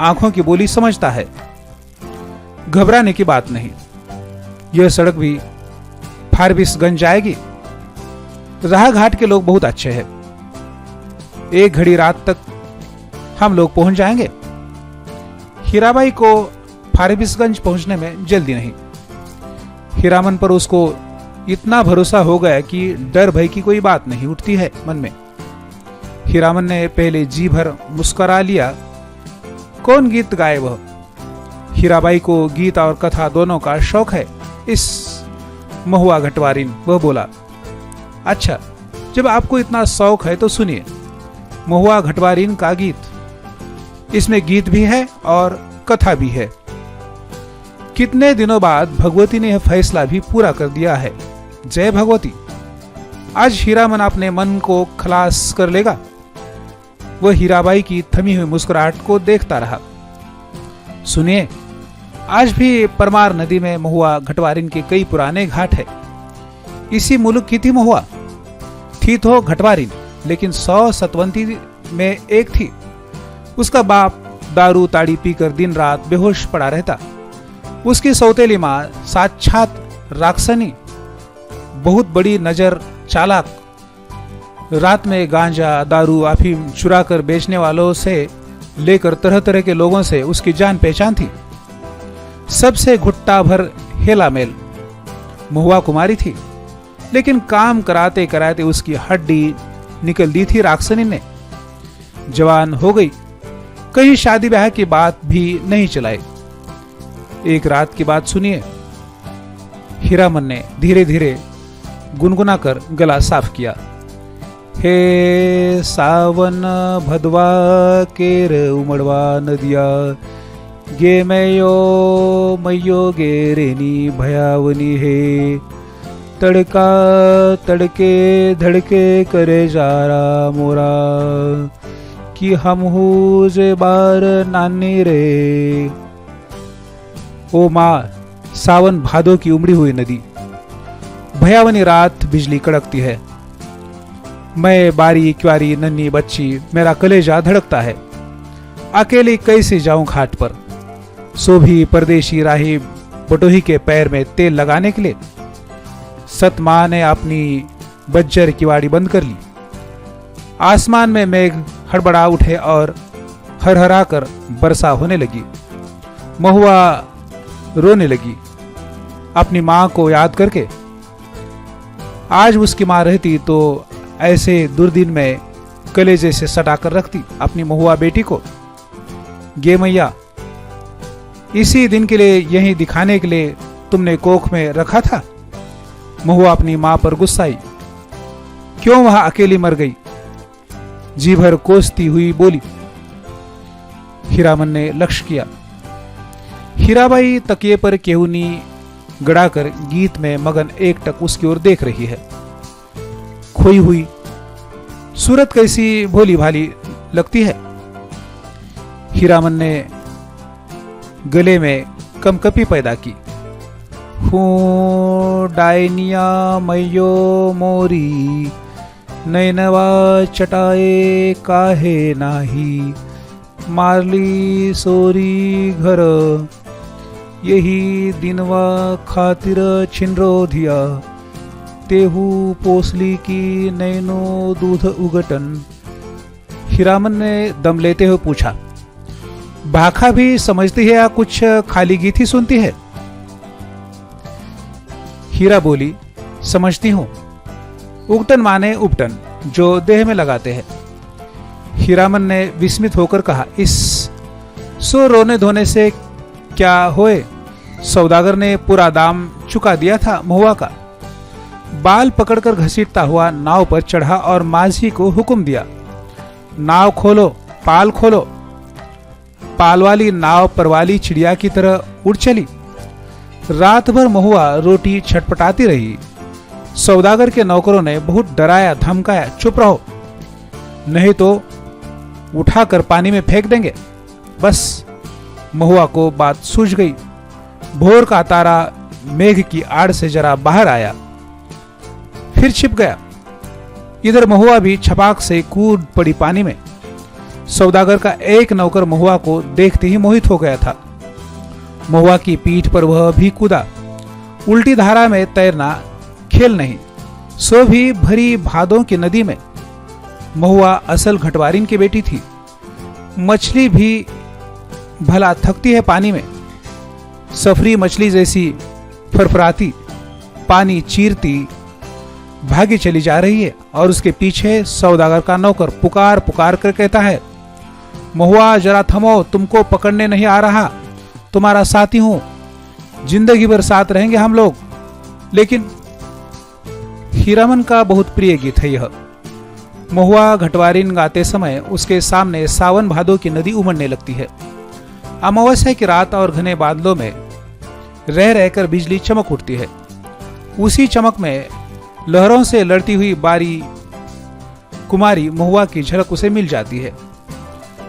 आंखों की बोली समझता है। घबराने की बात नहीं, यह सड़क भी फारबिसगंज जाएगी। राह घाट के लोग बहुत अच्छे हैं। एक घड़ी रात तक हम लोग पहुंच जाएंगे। हीराबाई को फारबिसगंज पहुंचने में जल्दी नहीं। हीरामन पर उसको इतना भरोसा हो गया कि डर भय की कोई बात नहीं उठती है मन में। हीरामन ने पहले जी भर मुस्कुरा लिया। कौन गीत गाए वह। हीराबाई को गीत और कथा दोनों का शौक है। इस महुआ घटवारिन, वह बोला, अच्छा, जब आपको इतना शौक है तो सुनिए महुआ घटवारिन का गीत। इसमें गीत भी है और कथा भी है। कितने दिनों बाद भगवती ने यह फैसला भी पूरा कर दिया है। जय भगवती। आज हीरामन अपने मन को खलास कर लेगा। वह हीराबाई की थमी हुई मुस्कुराहट को देखता रहा। सुनिए, आज भी परमार नदी में महुआ घटवारिन के कई पुराने घाट है। इसी मुल्क की थी महुआ। थी तो घटवारिन, लेकिन 100 सतवंती में एक थी। उसका बाप दारू ताड़ी पीकर दिन रात बेहोश पड़ा रहता। उसकी सौतेली माँ साक्षात राक्षसनी, बहुत बड़ी नजर, चालाक, रात में गांजा, दारू, अफीम चुरा कर बेचने वालों से लेकर तरह तरह के लोगों से उसकी जान पहचान थी। सबसे घुट्टा भर हेला मेल। महुआ कुमारी थी, लेकिन काम कराते कराते उसकी हड्डी निकल दी थी राक्षनी ने। जवान हो गई, कहीं शादी ब्याह की बात भी नहीं चलाई। एक रात की बात सुनिए। हीरामन ने धीरे धीरे गुनगुना कर गला साफ किया। हे सावन भदवा केर उमड़वा नदिया, गे मयो गे रेनी भयावनी हे, तड़का तड़के धड़के करे जारा मोरा, कि हम हूँ जे बार नानी रे। ओ माँ, सावन भादों की उमड़ी हुई नदी, भयावनी रात, बिजली कड़कती है। मैं बारी क्यारी नन्ही बच्ची, मेरा कलेजा धड़कता है। अकेली कैसे जाऊं घाट पर, सो भी परदेशी राही बटोही के पैर में तेल लगाने के लिए। सतमां ने अपनी बज्जर किवाड़ी बंद कर ली। आसमान में मेघ हड़बड़ा उठे और हरहरा कर वर्षा होने लगी। महुआ रोने लगी अपनी माँ को याद करके। आज उसकी माँ रहती तो ऐसे दुर्दिन में कलेजे से सटा कर रखती अपनी महुआ बेटी को। गे मैया, इसी दिन के लिए यही दिखाने के लिए तुमने कोख में रखा था। महुआ अपनी माँ पर गुस्साई। क्यों वह अकेली मर गई? जी भर कोसती हुई बोली। हीरामन ने लक्ष्य किया। हीराबाई तकिए पर केहूनी गड़ाकर गीत में मगन एकटक उसकी ओर देख रही है। खोई हुई सूरत कैसी भोली भाली लगती है। हीरामन ने गले में कंपकपी पैदा की। हूँ डायनिया मैयो मोरी, नैनवा चटाए काहे नाही, मारली सोरी घर, यही दिनवा खातिर छिनरो धिया, तेहू पोसली की नैनो दूध उगटन। हीरामन ने दम लेते हुए पूछा, भाखा भी समझती है या कुछ खाली गीत ही सुनती है? हीरा बोली, समझती हूं। उगटन माने उपटन, जो देह में लगाते हैं। हीरामन ने विस्मित होकर कहा, इस सो रोने धोने से क्या होए? सौदागर ने पूरा दाम चुका दिया था महुआ का। बाल पकड़कर घसीटता हुआ नाव पर चढ़ा और माझी को हुक्म दिया, नाव खोलो, पाल खोलो। पाल वाली नाव परवाली चिड़िया की तरह उड़ चली। रात भर महुआ रोटी छटपटाती रही। सौदागर के नौकरों ने बहुत डराया धमकाया, चुप रहो नहीं तो उठाकर पानी में फेंक देंगे। बस महुआ को बात सूझ गई। भोर का तारा मेघ की आड़ से जरा बाहर आया, फिर छिप गया। इधर महुआ भी छपाक से कूद पड़ी पानी में। सौदागर का एक नौकर महुआ को देखते ही मोहित हो गया था। महुआ की पीठ पर वह भी कूदा। उल्टी धारा में तैरना खेल नहीं, सो भी भरी भादों की नदी में। महुआ असल घटवारिन की बेटी थी। मछली भी भला थकती है पानी में। सफरी मछली जैसी फरफराती, पानी चीरती भागी चली जा रही है और उसके पीछे सौदागर का नौकर पुकार पुकार कर कहता है, महुआ जरा थमो, तुमको पकड़ने नहीं आ रहा, तुम्हारा साथी हूं, जिंदगी भर साथ रहेंगे हम लोग। लेकिन हीरामन का बहुत प्रिय गीत है यह। महुआ घटवारिन गाते समय उसके सामने सावन भादों की नदी उमड़ने लगती है। अमावस्या की रात और घने बादलों में रह रहकर बिजली चमक उठती है। उसी चमक में लहरों से लड़ती हुई बारी कुमारी महुआ की झलक उसे मिल जाती है।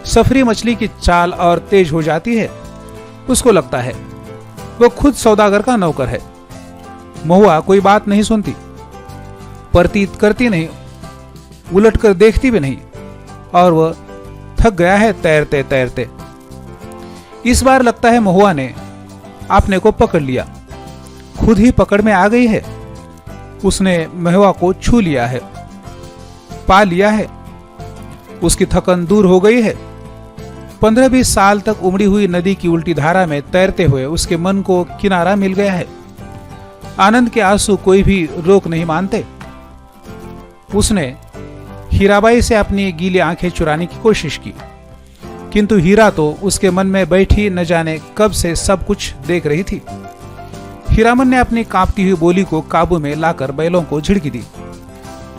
सफरी मछली की चाल और तेज हो जाती है। उसको लगता है वो खुद सौदागर का नौकर है। महुआ कोई बात नहीं सुनती, प्रतीत करती नहीं, उलट कर देखती भी नहीं, और वह थक गया है तैरते तैरते। इस बार लगता है महुआ ने अपने को पकड़ लिया, खुद ही पकड़ में आ गई है। उसने महुआ को छू लिया है। पा लिया है, उसकी थकन दूर हो गई है। 15-20 साल तक उमड़ी हुई नदी की उल्टी धारा में तैरते हुए उसके मन को किनारा मिल गया है। आनंद के आंसू कोई भी रोक नहीं मानते। उसने हीराबाई से अपनी गीली आंखें चुराने की कोशिश की, किंतु हीरा तो उसके मन में बैठी न जाने कब से सब कुछ देख रही थी। हीरामन ने अपनी कांपती हुई बोली को काबू में लाकर बैलों को झिड़की दी।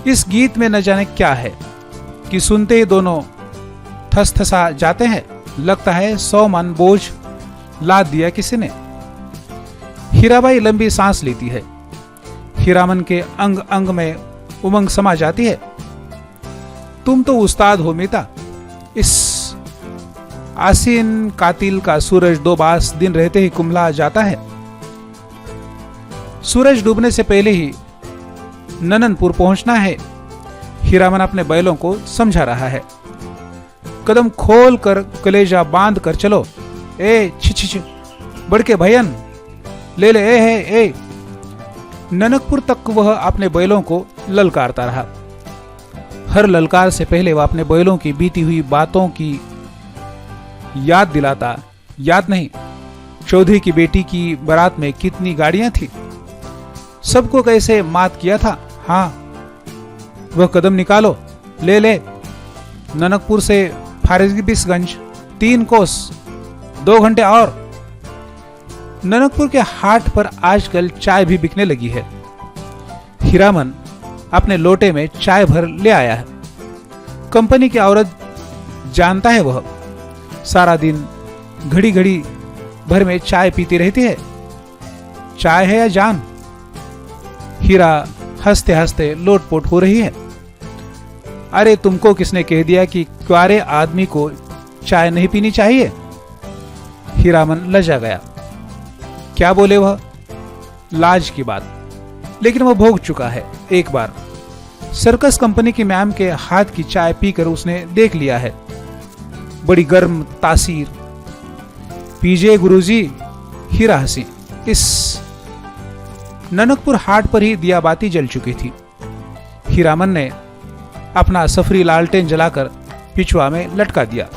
इस गीत में न जाने क्या है कि सुनते ही दोनों थसथसा जाते हैं। लगता है 100 मन बोझ लाद दिया किसी ने। हीराबाई लंबी सांस लेती है। हीरामन के अंग अंग में उमंग समा जाती है। तुम तो उस्ताद हो मीता। इस आसीन कातिल का सूरज 2 बास दिन रहते ही कुंभला जाता है। सूरज डूबने से पहले ही नननपुर पहुंचना है। हीरामन अपने बैलों को समझा रहा है। कदम खोल कर कलेजा बांध कर चलो। ए छी बड़के भयन ले ले ए। ननकपुर तक वह अपने बैलों को ललकारता रहा। हर ललकार से पहले वह अपने बैलों की बीती हुई बातों की याद दिलाता। याद नहीं, चौधरी की बेटी की बारात में कितनी गाड़ियां थी, सबको कैसे मात किया था। हाँ, वह कदम निकालो, ले ले। ननकपुर से फारबिसगंज 3 कोस, 2 घंटे और। ननकपुर के हाट पर आजकल चाय भी बिकने लगी है। हीरामन अपने लोटे में चाय भर ले आया है। कंपनी की औरत जानता है, वह सारा दिन घड़ी घड़ी भर में चाय पीती रहती है। चाय है या जान? हीरा हंसते हंसते लोटपोट हो रही है। अरे तुमको किसने कह दिया कि क्वारे आदमी को चाय नहीं पीनी चाहिए? हीरामन लजा गया। क्या बोले वह? लाज की बात। लेकिन वह भोग चुका है एक बार। सर्कस कंपनी की मैम के हाथ की चाय पीकर उसने देख लिया है। बड़ी गर्म तासीर। पीजिए गुरुजी। हीरा हंसी। इस ननकपुर हाट पर ही दियाबाती जल चुकी थी। हीरामन ने अपना सफरी लालटेन जलाकर पिछुआ में लटका दिया।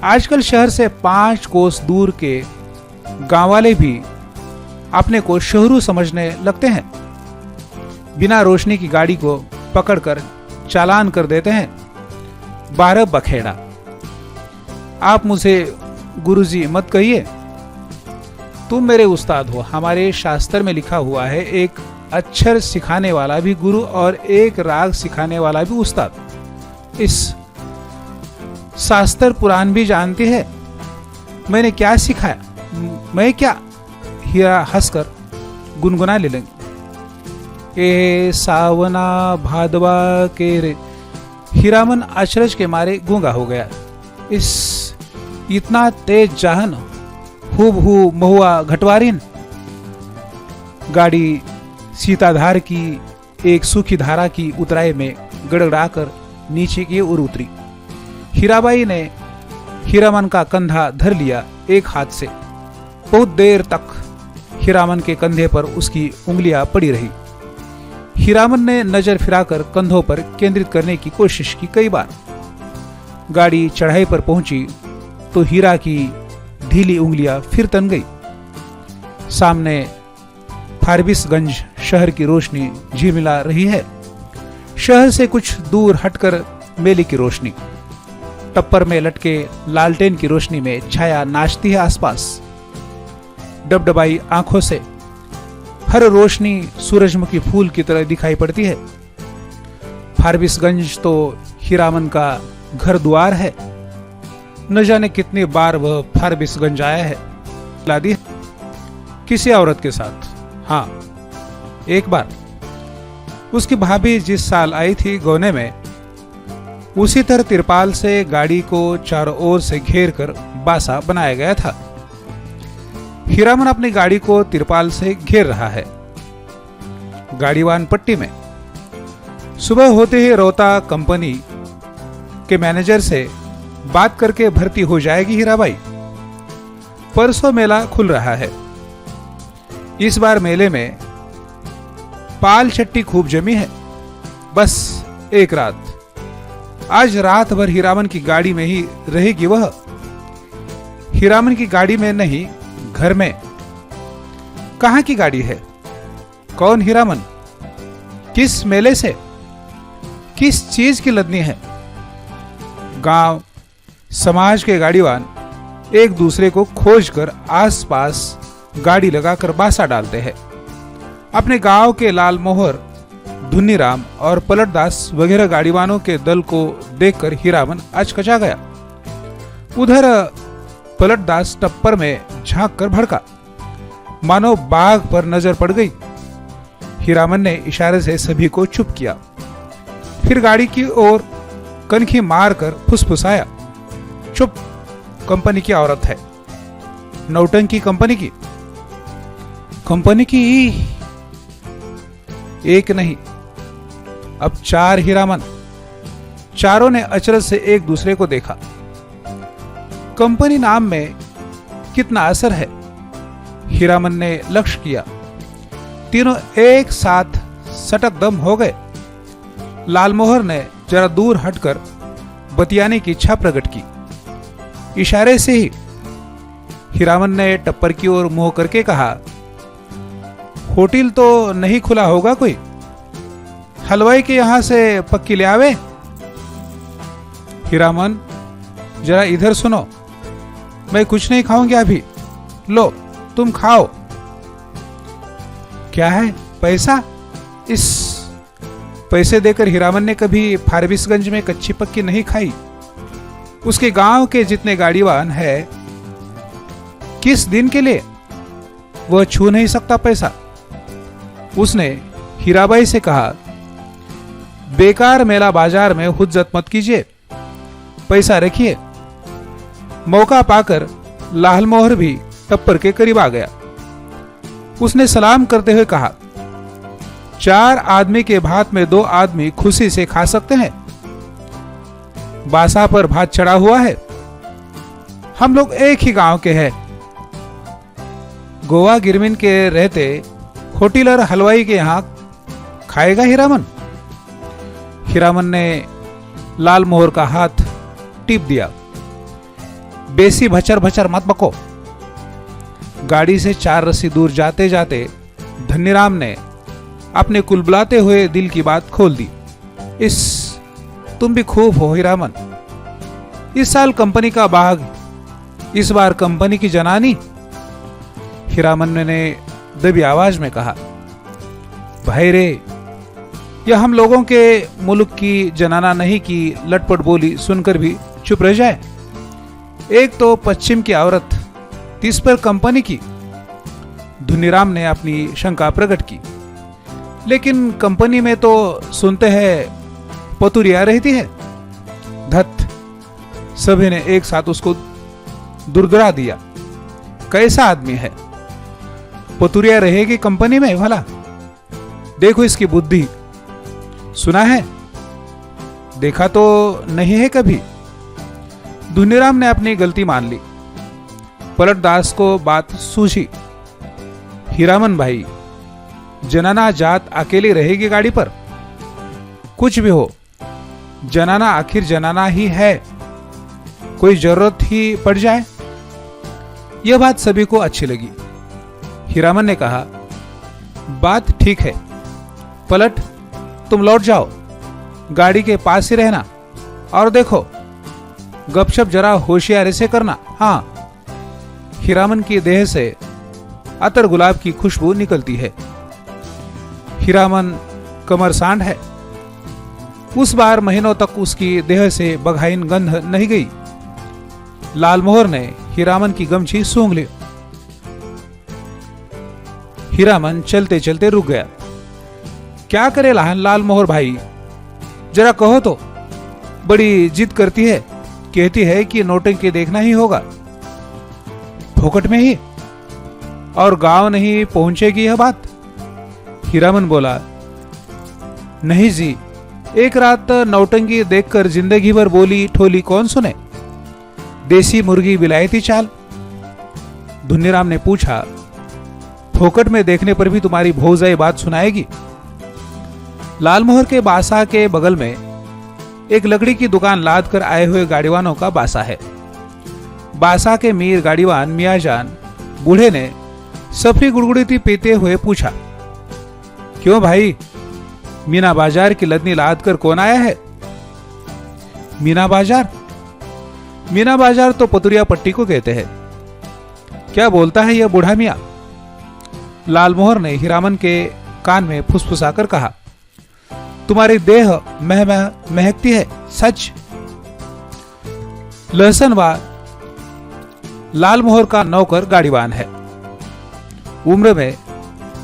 आजकल शहर से 5 कोस दूर के गांव वाले भी अपने को शहरू समझने लगते हैं। बिना रोशनी की गाड़ी को पकड़कर चालान कर देते हैं। 12 बखेड़ा। आप मुझे गुरुजी मत कहिए, तुम मेरे उस्ताद हो। हमारे शास्त्र में लिखा हुआ है, एक अक्षर सिखाने वाला भी गुरु और एक राग सिखाने वाला भी उस्ताद। इस शास्त्र पुराण भी जानते हैं। मैंने क्या सिखाया? मैं क्या? हीरा हंसकर गुनगुना ले लगी। ए सावना भादवा के रे। हीरामन अचरज के मारे गूंगा हो गया। इस इतना तेज जाहन, हूबहू महुआ घटवारिन। गाड़ी सीताधार की एक सूखी धारा की उतराई में गड़गड़ाकर नीचे की ओर उतरी। हीराबाई ने हीरामन का कंधा धर लिया एक हाथ से। बहुत देर तक हीरामन के कंधे पर उसकी उंगलियां पड़ी रही। हीरामन ने नजर फिराकर कंधों पर केंद्रित करने की कोशिश की कई बार। गाड़ी चढ़ाई पर पहुंची तो हीरा की ढीली उंगलियां फिर तन गई। सामने फारबिसगंज शहर की रोशनी झिलमिला रही है। शहर से कुछ दूर हटकर मेले की रोशनी, टप्पर में लटके लालटेन की रोशनी में छाया नाचती है आसपास। डबडबाई आंखों से हर रोशनी सूरजमुखी फूल की तरह दिखाई पड़ती है। फारबिसगंज तो हीरामन का घर द्वार है। न जाने कितनी बार वह फारबिसगंज आया है। लादी किसी औरत के साथ। हाँ, एक बार उसकी भाभी जिस साल आई थी गौने में, उसी तरह तिरपाल से गाड़ी को चारों ओर से घेर कर बासा बनाया गया था। हीरामन अपनी गाड़ी को तिरपाल से घेर रहा है। गाड़ीवान पट्टी में। सुबह होते ही रोहता कंपनी के मैनेजर से बात करके भर्ती हो जाएगी हीराबाई। परसों मेला खुल रहा है। इस बार मेले में पाल छट्टी खूब जमी है। बस एक रात आज रात भर हीरामन की गाड़ी में ही रहेगी वह। हीरामन की गाड़ी में नहीं, घर में। कहाँ की गाड़ी है? कौन हीरामन? किस मेले से? किस चीज की लदनी है? गांव समाज के गाड़ीवान एक दूसरे को खोजकर आसपास गाड़ी लगाकर बासा डालते हैं। अपने गांव के लालमोहर, धुन्नीराम और पलटदास वगैरह गाड़ीवानों के दल को देखकर हीरामन अचकचा गया। उधर पलटदास टप्पर में झांक कर भड़का, मानो बाघ पर नजर पड़ गई। हीरामन ने इशारे से सभी को चुप किया, फिर गाड़ी की ओर कनखी मारकर फुसफुसाया, चुप, कंपनी की औरत है। नौटंकी कंपनी की? कंपनी की एक नहीं, अब 4 हीरामन। चारों ने अचरज से एक दूसरे को देखा। कंपनी नाम में कितना असर है? हीरामन ने लक्ष्य किया। तीनों एक साथ सटक दम हो गए। लालमोहर ने जरा दूर हटकर बतियाने की इच्छा प्रकट की। इशारे से ही हीरामन ने टप्पर की ओर मुंह करके कहा, होटल तो नहीं खुला होगा कोई? हलवाई के यहां से पक्की ले आवे। हीरामन, जरा इधर सुनो, मैं कुछ नहीं खाऊंगी अभी। लो, तुम खाओ। क्या है? पैसा? इस पैसे देकर हीरामन ने कभी फारबिसगंज में कच्ची पक्की नहीं खाई। उसके गांव के जितने गाड़ीवान है, किस दिन के लिए? वह छू नहीं सकता पैसा। उसने हीराबाई से कहा, बेकार मेला बाजार में हुज्जत मत कीजिए, पैसा रखिए। मौका पाकर लालमोहर भी टप्पर के करीब आ गया। उसने सलाम करते हुए कहा, 4 आदमी के भात में 2 आदमी खुशी से खा सकते हैं। बासा पर भात चढ़ा हुआ है। हम लोग एक ही गांव के हैं। गोवा गिरमिन के रहते होटल और हलवाई के यहां खाएगा हीरामन? हीरामन ने लालमोहर का हाथ टीप दिया। बेसी भचर भचर मत बको। गाड़ी से 4 रस्सी दूर जाते जाते धन्नीराम ने अपने कुलबुलाते हुए दिल की बात खोल दी। तुम भी खूब हो हीरामन। इस साल कंपनी का बाघ, इस बार कंपनी की जनानी। हीरामन ने दबी आवाज में कहा, भाई रे, यह हम लोगों के मुल्क की जनाना नहीं की लटपट बोली सुनकर भी चुप रह जाए। एक तो पश्चिम की औरत, तीस पर कंपनी की। धुन्नीराम ने अपनी शंका प्रकट की। लेकिन कंपनी में तो सुनते हैं पतुरिया रहती है। धत, सभी ने एक साथ उसको दुरदुरा दिया। कैसा आदमी है? पतुरिया रहेगी कंपनी में भला? देखो इसकी बुद्धि। सुना है? देखा तो नहीं है कभी। धुन्नीराम ने अपनी गलती मान ली। पलटदास को बात सूझी। हीरामन भाई, जनाना जात अकेली रहेगी गाड़ी पर? कुछ भी हो, जनाना आखिर जनाना ही है। कोई जरूरत ही पड़ जाए। यह बात सभी को अच्छी लगी। हीरामन ने कहा, बात ठीक है। पलट, तुम लौट जाओ, गाड़ी के पास ही रहना। और देखो, गपशप जरा होशियारी से करना। हाँ। हीरामन की देह से अतर गुलाब की खुशबू निकलती है। हीरामन कमर सांड है। उस बार महीनों तक उसकी देह से बघाइन गंध नहीं गई। लालमोहर ने हीरामन की गमछी सूंघ ली। हीरामन चलते चलते रुक गया। क्या करे लालमोहर भाई, जरा कहो तो। बड़ी जिद करती है, कहती है कि नौटंकी देखना ही होगा। फोकट में ही, और गांव नहीं पहुंचेगी यह बात। हीरामन बोला, नहीं जी, एक रात नौटंकी देखकर जिंदगी भर बोली ठोली कौन सुने। देसी मुर्गी विलायती चाल। धुन्नीराम ने पूछा, फोकट में देखने पर भी तुम्हारी भौजाई बात सुनाएगी? लालमोहर के बासा के बगल में एक लकड़ी की दुकान लाद कर आए हुए गाड़ीवानों का बासा है। बासा के मीर गाड़ीवान मियाजान बूढ़े ने सफरी गुड़गुड़ीती पीते हुए पूछा, क्यों भाई, मीना बाजार की लदनी लाद कर कौन आया है? मीना बाजार? मीना बाजार तो पतुरिया पट्टी को कहते हैं। क्या बोलता है यह बूढ़ा मियाँ? लालमोहर ने हीरामन के कान में फुसफुसाकर कहा, तुम्हारी देह महकती है, सच। लहसनवा लालमोहर का नौकर गाड़ीवान है, उम्र में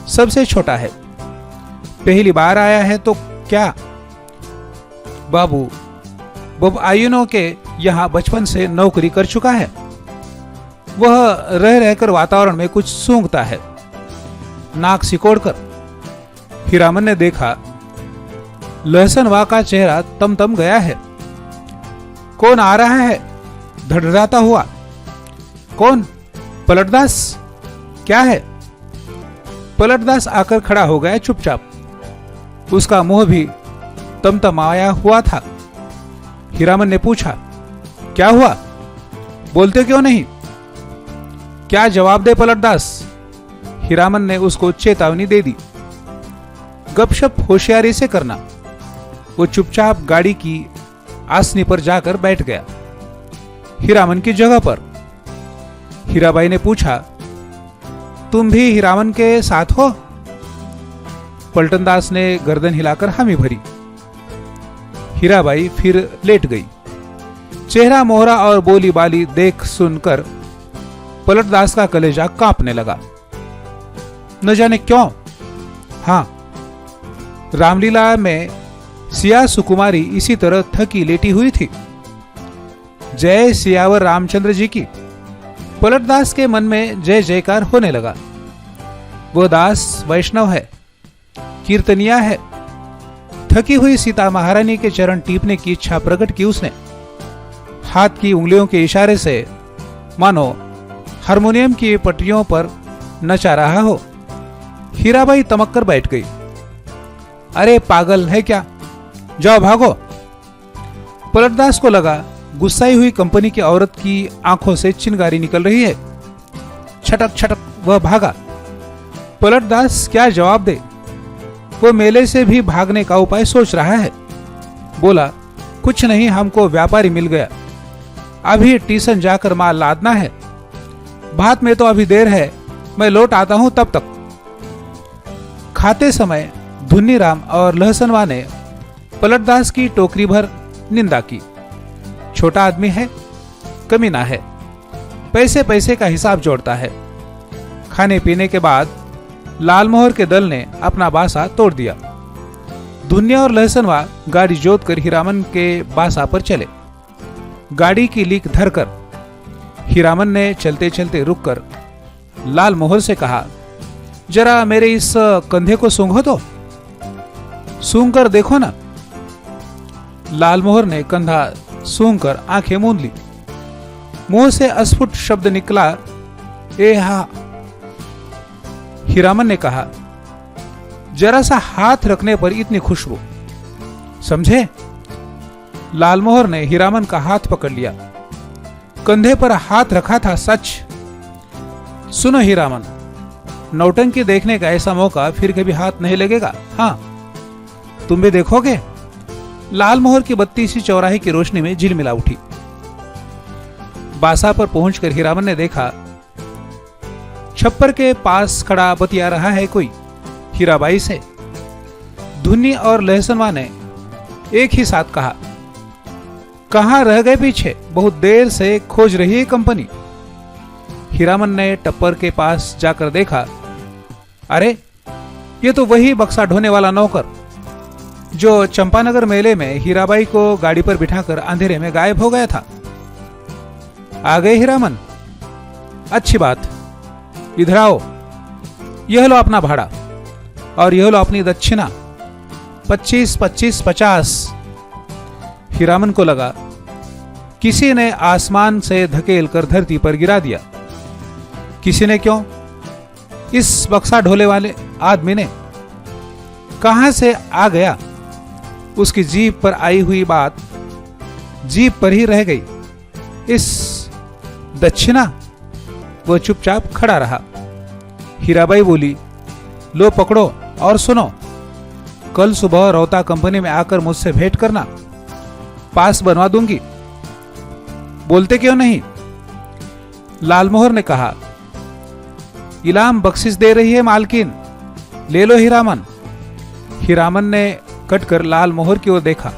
सबसे छोटा है, पहली बार आया है तो क्या, बाबू आयुनों के यहाँ बचपन से नौकरी कर चुका है। वह रह रहकर वातावरण में कुछ सूंघता है, नाक सिकोड़कर। हीरामन ने देखा लहसनवा का चेहरा तमतम गया है। कौन आ रहा है धड़धड़ाता हुआ? कौन? पलटदास? क्या है? पलटदास आकर खड़ा हो गया चुपचाप। उसका मुंह भी तमतमाया हुआ था। हीरामन ने पूछा, क्या हुआ, बोलते क्यों नहीं? क्या जवाब दे पलटदास? हीरामन ने उसको चेतावनी दे दी। गपशप होशियारी से करना। वो चुपचाप गाड़ी की आसनी पर जाकर बैठ गया, हीरामन की जगह पर। हीराबाई ने पूछा, तुम भी हीरामन के साथ हो? पलटनदास ने गर्दन हिलाकर हामी भरी। हीराबाई फिर लेट गई। चेहरा मोहरा और बोली बाली देख सुनकर पलटदास का कलेजा कांपने लगा। न जाने क्यों। हाँ, रामलीला में सिया सुकुमारी इसी तरह थकी लेटी हुई थी। जय सियावर रामचंद्र जी की। पलटदास के मन में जय जयकार होने लगा। वो दास वैष्णव है, कीर्तनिया है। थकी हुई सीता महारानी के चरण टीपने की इच्छा प्रकट की उसने। हाथ की उंगलियों के इशारे से मानो हारमोनियम की पटरियों पर नचा रहा हो। हीराबाई तमक कर बैठ गई। अरे पागल है क्या, जाओ भागो। पलटदास को लगा गुस्साई हुई कंपनी की औरत की आंखों से चिंगारी निकल रही है। छटक छटक वह भागा। पलटदास क्या जवाब दे? वो मेले से भी भागने का उपाय सोच रहा है। बोला, कुछ नहीं, हमको व्यापारी मिल गया, अभी स्टेशन जाकर माल लादना है। भात में तो अभी देर है, मैं लौट आता हूं तब तक। खाते समय धुन्नीराम और लहसनवा ने पलटदास की टोकरी भर निंदा की। छोटा आदमी है, कमीना है, पैसे पैसे का हिसाब जोड़ता है। खाने पीने के बाद लालमोहर के दल ने अपना बासा तोड़ दिया। धुनिया और लहसनवा गाड़ी जोत कर हीरामन के बासा पर चले। गाड़ी की लीक धरकर हीरामन ने चलते चलते रुककर लालमोहर से कहा, जरा मेरे इस कंधे को सूंघो तो, सूंघ कर देखो ना। लालमोहर ने कंधा सूंघ कर आंखें मूंद ली। मुंह से अस्फुट शब्द निकला, ए हा। हीरामन ने कहा, जरा सा हाथ रखने पर इतनी खुशबू, समझे? लालमोहर ने हीरामन का हाथ पकड़ लिया। कंधे पर हाथ रखा था सच। सुनो हीरामन, नौटंकी देखने का ऐसा मौका फिर कभी हाथ नहीं लगेगा। हाँ, तुम भी देखोगे? लालमोहर की बत्ती सी चौराहे की रोशनी में झिलमिला उठी। बासा पर पहुंचकर हीरामन ने देखा छप्पर के पास खड़ा बतिया रहा है कोई हीराबाई से। धुन्नी और लहसनवा ने एक ही साथ कहा, कहां रह गए पीछे, बहुत देर से खोज रही है कंपनी। हीरामन ने टप्पर के पास जाकर देखा, अरे ये तो वही बक्सा ढोने वाला नौकर जो चंपानगर मेले में हीराबाई को गाड़ी पर बिठाकर अंधेरे में गायब हो गया था। आ गए हीरामन, अच्छी बात, इधर आओ। यह लो अपना भाड़ा और यह लो अपनी दक्षिणा, 25, 25, 50। हीरामन को लगा किसी ने आसमान से धकेल कर धरती पर गिरा दिया। किसी ने क्यों? इस बक्सा ढोले वाले आदमी ने। कहां से आ गया? उसकी जीभ पर आई हुई बात जीप पर ही रह गई। इस दक्षिणा, वह चुपचाप खड़ा रहा। हीराबाई बोली, लो पकड़ो और सुनो, कल सुबह रोहता कंपनी में आकर मुझसे भेंट करना, पास बनवा दूंगी। बोलते क्यों नहीं? लालमोहर ने कहा, इलाम बख्शिश दे रही है मालकिन, ले लो हीरामन। हीरामन ने कटकर लालमोहर की ओर देखा।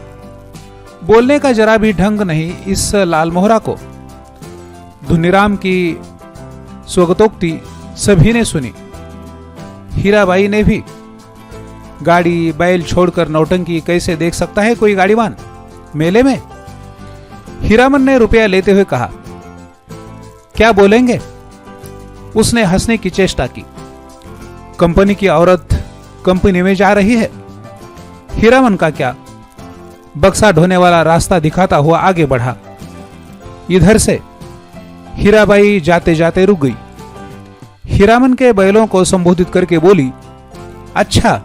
बोलने का जरा भी ढंग नहीं इस लालमोहरा को। धुनीराम की स्वागतोक्ति सभी ने सुनी, हीराबाई ने भी। गाड़ी बैल छोड़कर नौटंकी कैसे देख सकता है कोई गाड़ीवान मेले में? हीरामन ने रुपया लेते हुए कहा, क्या बोलेंगे? उसने हंसने की चेष्टा की। कंपनी की औरत कंपनी में जा रही है। हीरामन का क्या? बक्सा ढोने वाला रास्ता दिखाता हुआ आगे बढ़ा। इधर से। हीराबाई जाते जाते रुक गई। हीरामन के बैलों को संबोधित करके बोली, अच्छा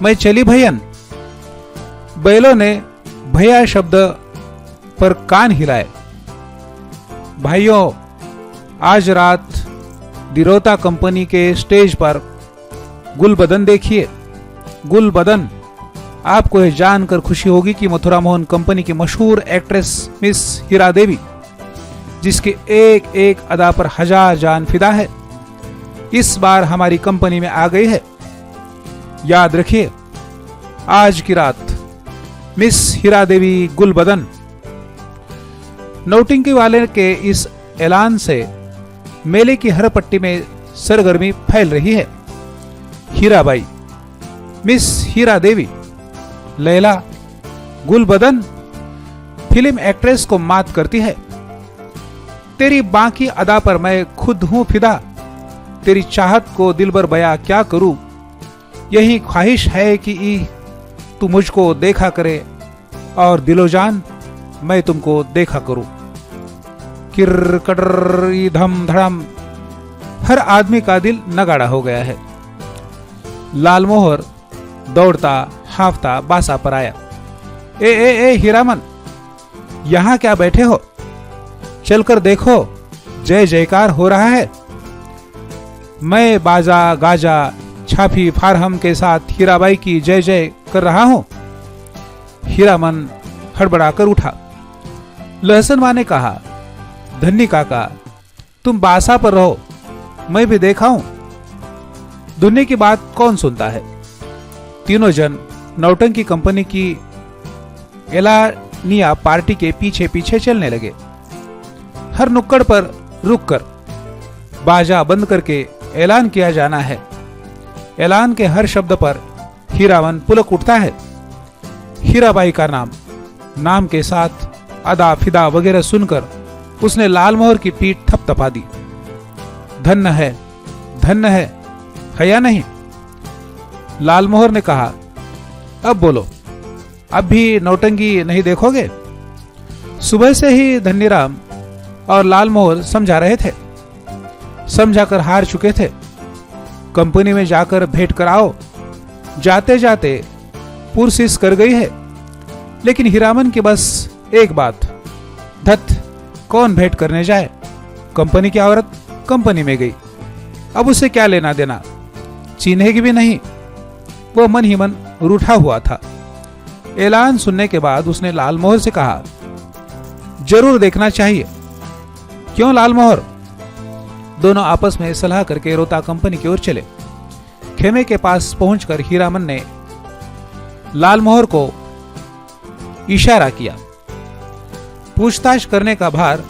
मैं चली भैयन। बैलों ने भैया शब्द पर कान हिलाए। भाइयों, आज रात दिरोता कंपनी के स्टेज पर गुलबदन देखिए। गुलबदन, आपको यह जानकर खुशी होगी कि मथुरा मोहन कंपनी की मशहूर एक्ट्रेस मिस हीरा देवी, जिसके एक एक अदा पर हजार जान फिदा है, इस बार हमारी कंपनी में आ गई है। याद रखिए, आज की रात मिस हीरा देवी गुलबदन। नौटिंकी वाले के इस ऐलान से मेले की हर पट्टी में सरगर्मी फैल रही है। हीराबाई, मिस हीरा देवी, लैला, गुलबदन फिल्म एक्ट्रेस को मात करती है। तेरी बाकी अदा पर मैं खुद हूं फिदा। तेरी चाहत को दिलबर बया क्या करूं। यही ख्वाहिश है कि तू मुझको देखा करे और दिलोजान मैं तुमको देखा करूं। किर कटर धम धड़म, हर आदमी का दिल नगाड़ा हो गया है। लालमोहर दौड़ता हांफता बासा पर आया। ए हीरामन, यहां क्या बैठे हो? चलकर देखो, जय जयकार हो रहा है। मैं बाजा गाजा छाफी फारहम के साथ हीराबाई की जय जय कर रहा हूं। हीरामन हड़बड़ाकर उठा। लहसनवा ने कहा, धन्नी काका, तुम बासा पर रहो, मैं भी देखा हूं। दुनिया की बात कौन सुनता है? तीनों जन नौटंकी कंपनी की एलानिया पार्टी के पीछे पीछे चलने लगे। हर नुक्कड़ पर रुककर बाजा बंद करके ऐलान किया जाना है। ऐलान के हर शब्द पर हीरामन पुलक उठता है। हीराबाई का नाम के साथ अदा फिदा वगैरह सुनकर उसने लालमोहर की पीठ थपथपा दी। धन्य है या नहीं? लालमोहर ने कहा, अब बोलो, अब भी नौटंकी नहीं देखोगे? सुबह से ही धन्नीराम और लालमोहर समझा रहे थे, समझाकर हार चुके थे। कंपनी में जाकर भेंट कराओ। जाते जाते पुरसिस कर गई है। लेकिन हीरामन की बस एक बात, धत, कौन भेंट करने जाए? कंपनी की औरत कंपनी में गई, अब उसे क्या लेना देना? चिन्हेगी भी नहीं। वह मन ही मन रूठा हुआ था। ऐलान सुनने के बाद उसने लालमोहर से कहा, जरूर देखना चाहिए। क्यों लालमोहर? दोनों आपस में सलाह करके रोहता कंपनी की ओर चले। खेमे के पास पहुंचकर हीरामन ने लालमोहर को इशारा किया। पूछताछ करने का भार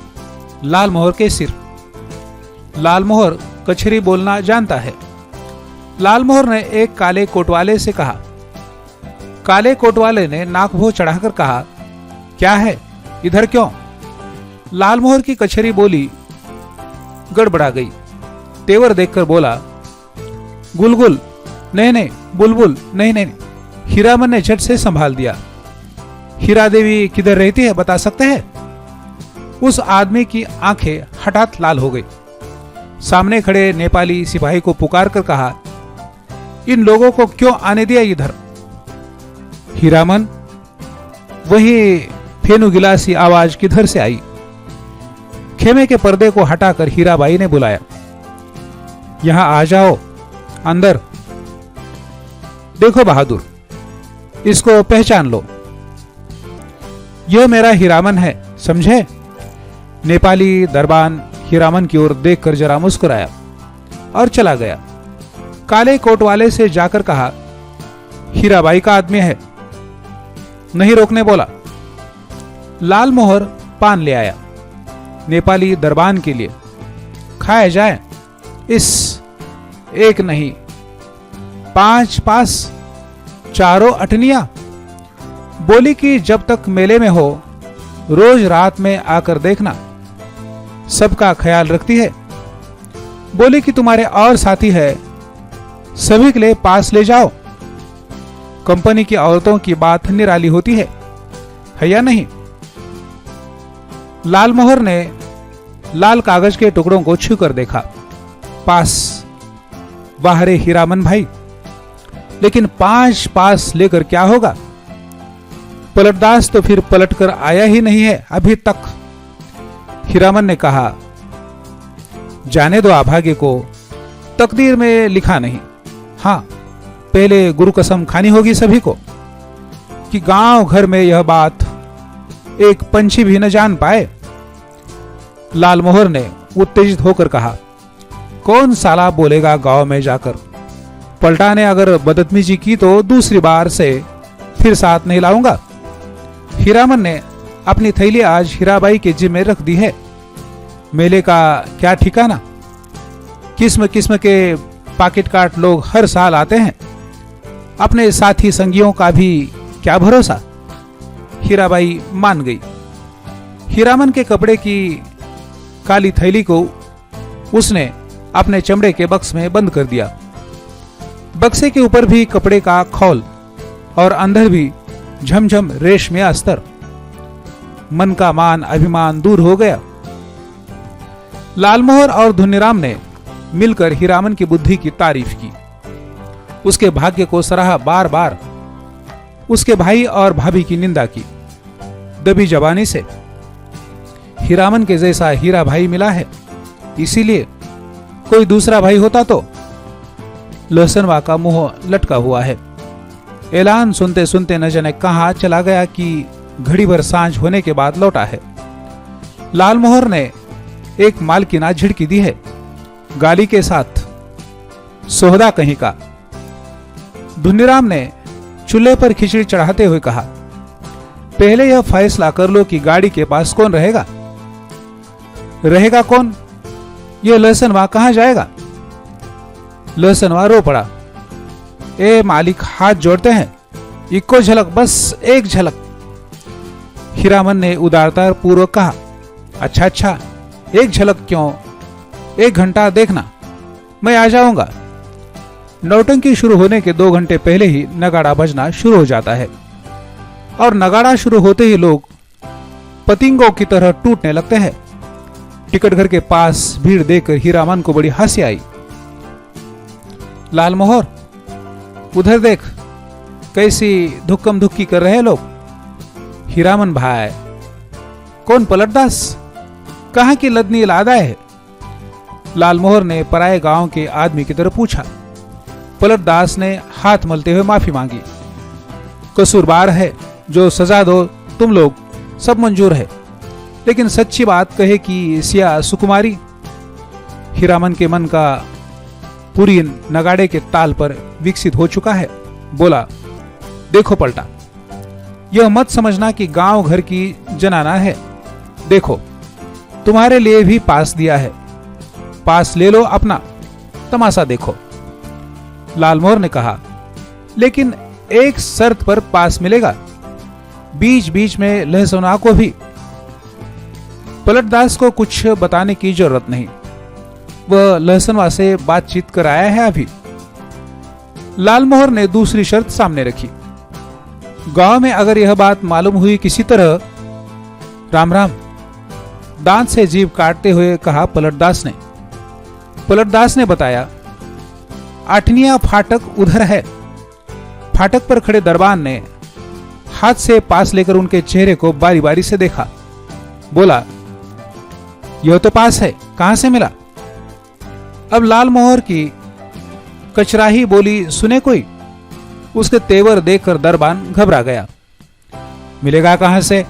लालमोहर के सिर। लालमोहर कछरी बोलना जानता है। लालमोहर ने एक काले कोटवाले से कहा। काले कोटवाले ने नाक भों चढ़ाकर कहा, क्या है, इधर क्यों? लालमोहर की कछरी बोली गड़बड़ा गई। तेवर देखकर बोला, गुलगुल, नहीं, बुलबुल, नहीं। हीरामन ने झट से संभाल दिया। हीरा देवी किधर रहती है, बता सकते हैं? उस आदमी की आंखें हठात लाल हो गई। सामने खड़े नेपाली सिपाही को पुकार कर कहा, इन लोगों को क्यों आने दिया इधर? हीरामन, वही फेनु गिलासी आवाज किधर से आई। खेमे के पर्दे को हटाकर हीराबाई ने बुलाया, यहां आ जाओ अंदर। देखो बहादुर, इसको पहचान लो, यह मेरा हीरामन है, समझे। नेपाली दरबान हीरामन की ओर देखकर जरा मुस्कुराया और चला गया। काले कोट वाले से जाकर कहा, हीराबाई का आदमी है, नहीं रोकने बोला। लाल मोहर पान ले आया, नेपाली दरबान के लिए, खाया जाए। इस एक नहीं 5 पास, चारों अटनिया। बोली कि जब तक मेले में हो रोज रात में आकर देखना, सबका ख्याल रखती है। बोली कि तुम्हारे और साथी है, सभी के लिए पास ले जाओ। कंपनी की औरतों की बात निराली होती है या नहीं। लाल मोहर ने लाल कागज के टुकड़ों को छूकर देखा। पास, वाह रे हीरामन भाई, लेकिन 5 पास लेकर क्या होगा। पलटदास तो फिर पलट कर आया ही नहीं है अभी तक। हीरामन ने कहा, जाने दो अभागे को, तकदीर में लिखा नहीं। हां, पहले गुरु कसम खानी होगी सभी को कि गांव घर में यह बात एक पंछी भी न जान पाए। लाल मोहर ने उत्तेजित होकर कहा, कौन साला बोलेगा गांव में जाकर। पलटा ने अगर बदतमीजी की तो दूसरी बार से फिर साथ नहीं लाऊंगा। हीरामन ने अपनी थैली आज हीराबाई के जिम्मे रख दी है। मेले का क्या ठिकाना, किस्म किस्म के पाकिट काट लोग हर साल आते हैं, अपने साथी संगियों का भी क्या भरोसा। हीराबाई मान गई। हीरामन के कपड़े की काली थैली को उसने अपने चमड़े के बक्स में बंद कर दिया। बक्से के ऊपर भी कपड़े का खौल और अंदर भी झमझम रेशमी अस्तर। मन का मान अभिमान दूर हो गया। लालमोहर और धुनीराम ने मिलकर हीरामन की बुद्धि की तारीफ की, उसके भाग्य को सराहा, बार बार उसके भाई और भाभी की निंदा की दबी जबानी से। हीरामन के जैसा हीरा भाई मिला है, इसीलिए कोई दूसरा भाई होता तो। लहसनवा का मुंह लटका हुआ है। ऐलान सुनते सुनते न जाने कहां चला गया कि घड़ी भर सांझ होने के बाद लौटा है। लालमोहर ने एक मालकिना झिड़की दी है, गाली के साथ, सोहदा कहीं का। धुनीराम ने चूल्हे पर खिचड़ी चढ़ाते हुए कहा, पहले यह फैसला कर लो कि गाड़ी के पास कौन रहेगा। रहेगा कौन, यह लहसनवा कहां जाएगा। लहसनवा रो पड़ा, ए मालिक हाथ जोड़ते हैं, इक्को झलक, बस एक झलक। हीरामन ने उदारता पूर्वक कहा, अच्छा अच्छा, एक झलक क्यों, 1 घंटा देखना, मैं आ जाऊंगा। नौटंकी शुरू होने के 2 घंटे पहले ही नगाड़ा बजना शुरू हो जाता है और नगाड़ा शुरू होते ही लोग पतिंगों की तरह टूटने लगते हैं। टिकट घर के पास भीड़ देखकर हीरामन को बड़ी हंसी आई। लालमोहर, उधर देख, कैसी धुक्कम धुक्की कर रहे हैं लोग। हीरामन भाई, कौन पलटदास, कहां की लदनी लादा है। लालमोहर ने पराये गांव के आदमी की तरह पूछा। पलटदास ने हाथ मलते हुए माफी मांगी। कसूरबार है, जो सजा दो तुम लोग, सब मंजूर है, लेकिन सच्ची बात कहे कि सिया सुकुमारी। हीरामन के मन का पूरी नगाड़े के ताल पर विकसित हो चुका है। बोला, देखो पलटा, यह मत समझना कि गांव घर की जनाना है। देखो, तुम्हारे लिए भी पास दिया है, पास ले लो अपना, तमाशा देखो। लालमोहर ने कहा, लेकिन एक शर्त पर पास मिलेगा, बीच बीच में लहसुना को भी। पलटदास को कुछ बताने की जरूरत नहीं, वह लहसनवा से बातचीत कर आया है अभी। लालमोहर ने दूसरी शर्त सामने रखी, गांव में अगर यह बात मालूम हुई किसी तरह। राम राम, दांत से जीभ काटते हुए कहा पलटदास ने। पलटदास ने बताया, आठनिया फाटक उधर है। फाटक पर खड़े दरबान ने हाथ से पास लेकर उनके चेहरे को बारी बारी से देखा। बोला, यह तो पास है, कहां से मिला? अब लाल मोहर की कचराही बोली सुने कोई। उसके तेवर देखकर दरबान घबरा गया। मिलेगा कहां से?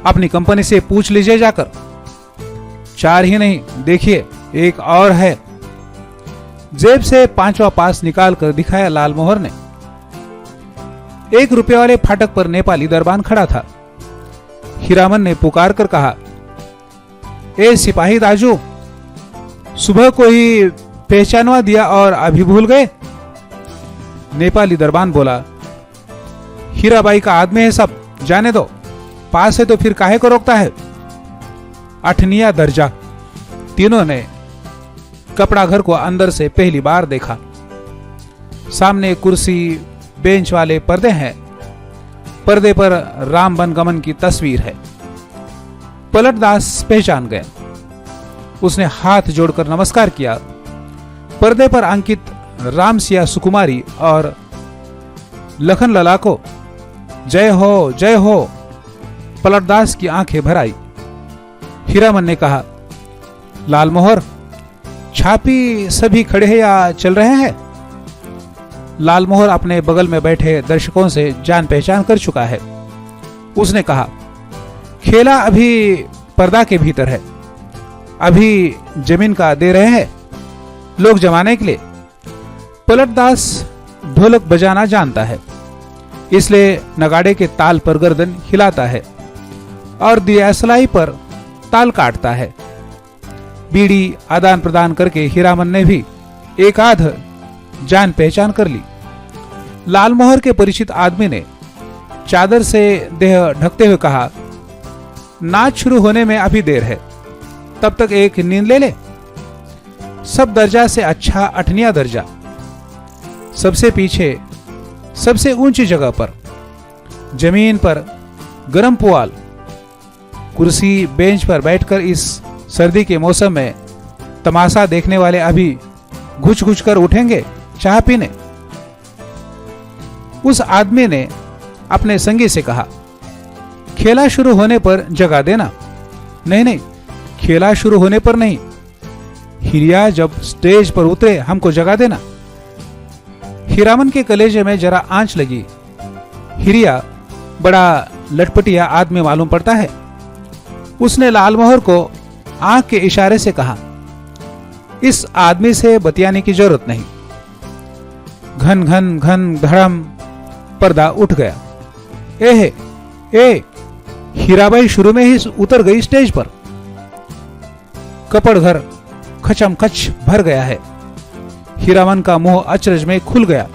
अपनी कंपनी से पूछ लीजिए जाकर। 4 ही नहीं, देखिए एक और है। जेब से 5वां पास निकाल कर दिखाया लाल मोहर ने। 1 रुपये वाले फाटक पर नेपाली दरबान खड़ा था। हीरामन ने पुकार कर कहा, ए सिपाही दाजू, सुबह को ही पहचानवा दिया और अभी भूल गए? नेपाली दरबान बोला, हीराबाई का आदमी है सब, जाने दो। पास है तो फिर काहे को रोकता है? 8वां दर्जा। तीनों ने कपड़ा घर को अंदर से पहली बार देखा। सामने कुर्सी बेंच वाले पर्दे हैं। पर्दे पर राम वनगमन की तस्वीर है। पलटदास पहचान गया। उसने हाथ जोड़कर नमस्कार किया। पर्दे पर अंकित राम सिया सुकुमारी और लखन लला को जय हो जय हो। पलटदास की आंखें भर आई। हीरामन ने कहा, लाल मोहर, छापी सभी खड़े हैं या चल रहे हैं? लाल मोहर अपने बगल में बैठे दर्शकों से जान पहचान कर चुका है। उसने कहा, खेला अभी पर्दा के भीतर है, अभी जमीन का दे रहे हैं लोग जमाने के लिए। पलटदास ढोलक बजाना जानता है, इसलिए नगाड़े के ताल पर गर्दन हिलाता है और दियासलाई पर ताल काटता है। बीड़ी आदान प्रदान करके हीरामन ने भी एक आध जान पहचान कर ली। लाल मोहर के परिचित आदमी ने चादर से देह ढकते हुए कहा, नाच शुरू होने में अभी देर है, तब तक एक नींद ले ले। सब दर्जा से अच्छा 8वां दर्जा, सबसे पीछे सबसे ऊंची जगह पर, जमीन पर गरम पुआल, कुर्सी बेंच पर बैठकर इस सर्दी के मौसम में तमाशा देखने वाले अभी घुच घुच कर उठेंगे चाह पीने। उस आदमी ने अपने संगी से कहा, खेला शुरू होने पर जगा देना। नहीं नहीं, खेला शुरू होने पर नहीं, हिरिया जब स्टेज पर उतरे हमको जगा देना। हीरामन के कलेजे में जरा आंच लगी। हिरिया बड़ा लटपटिया आदमी मालूम पड़ता है। उसने लाल मोहर को आंख के इशारे से कहा, इस आदमी से बतियाने की जरूरत नहीं। घन घन घन धड़म पर्दा उठ गया। ए हीराबाई शुरू में ही उतर गई स्टेज पर। कपड़ घर खचम खच भर गया है। हीरामन का मुंह अचरज में खुल गया।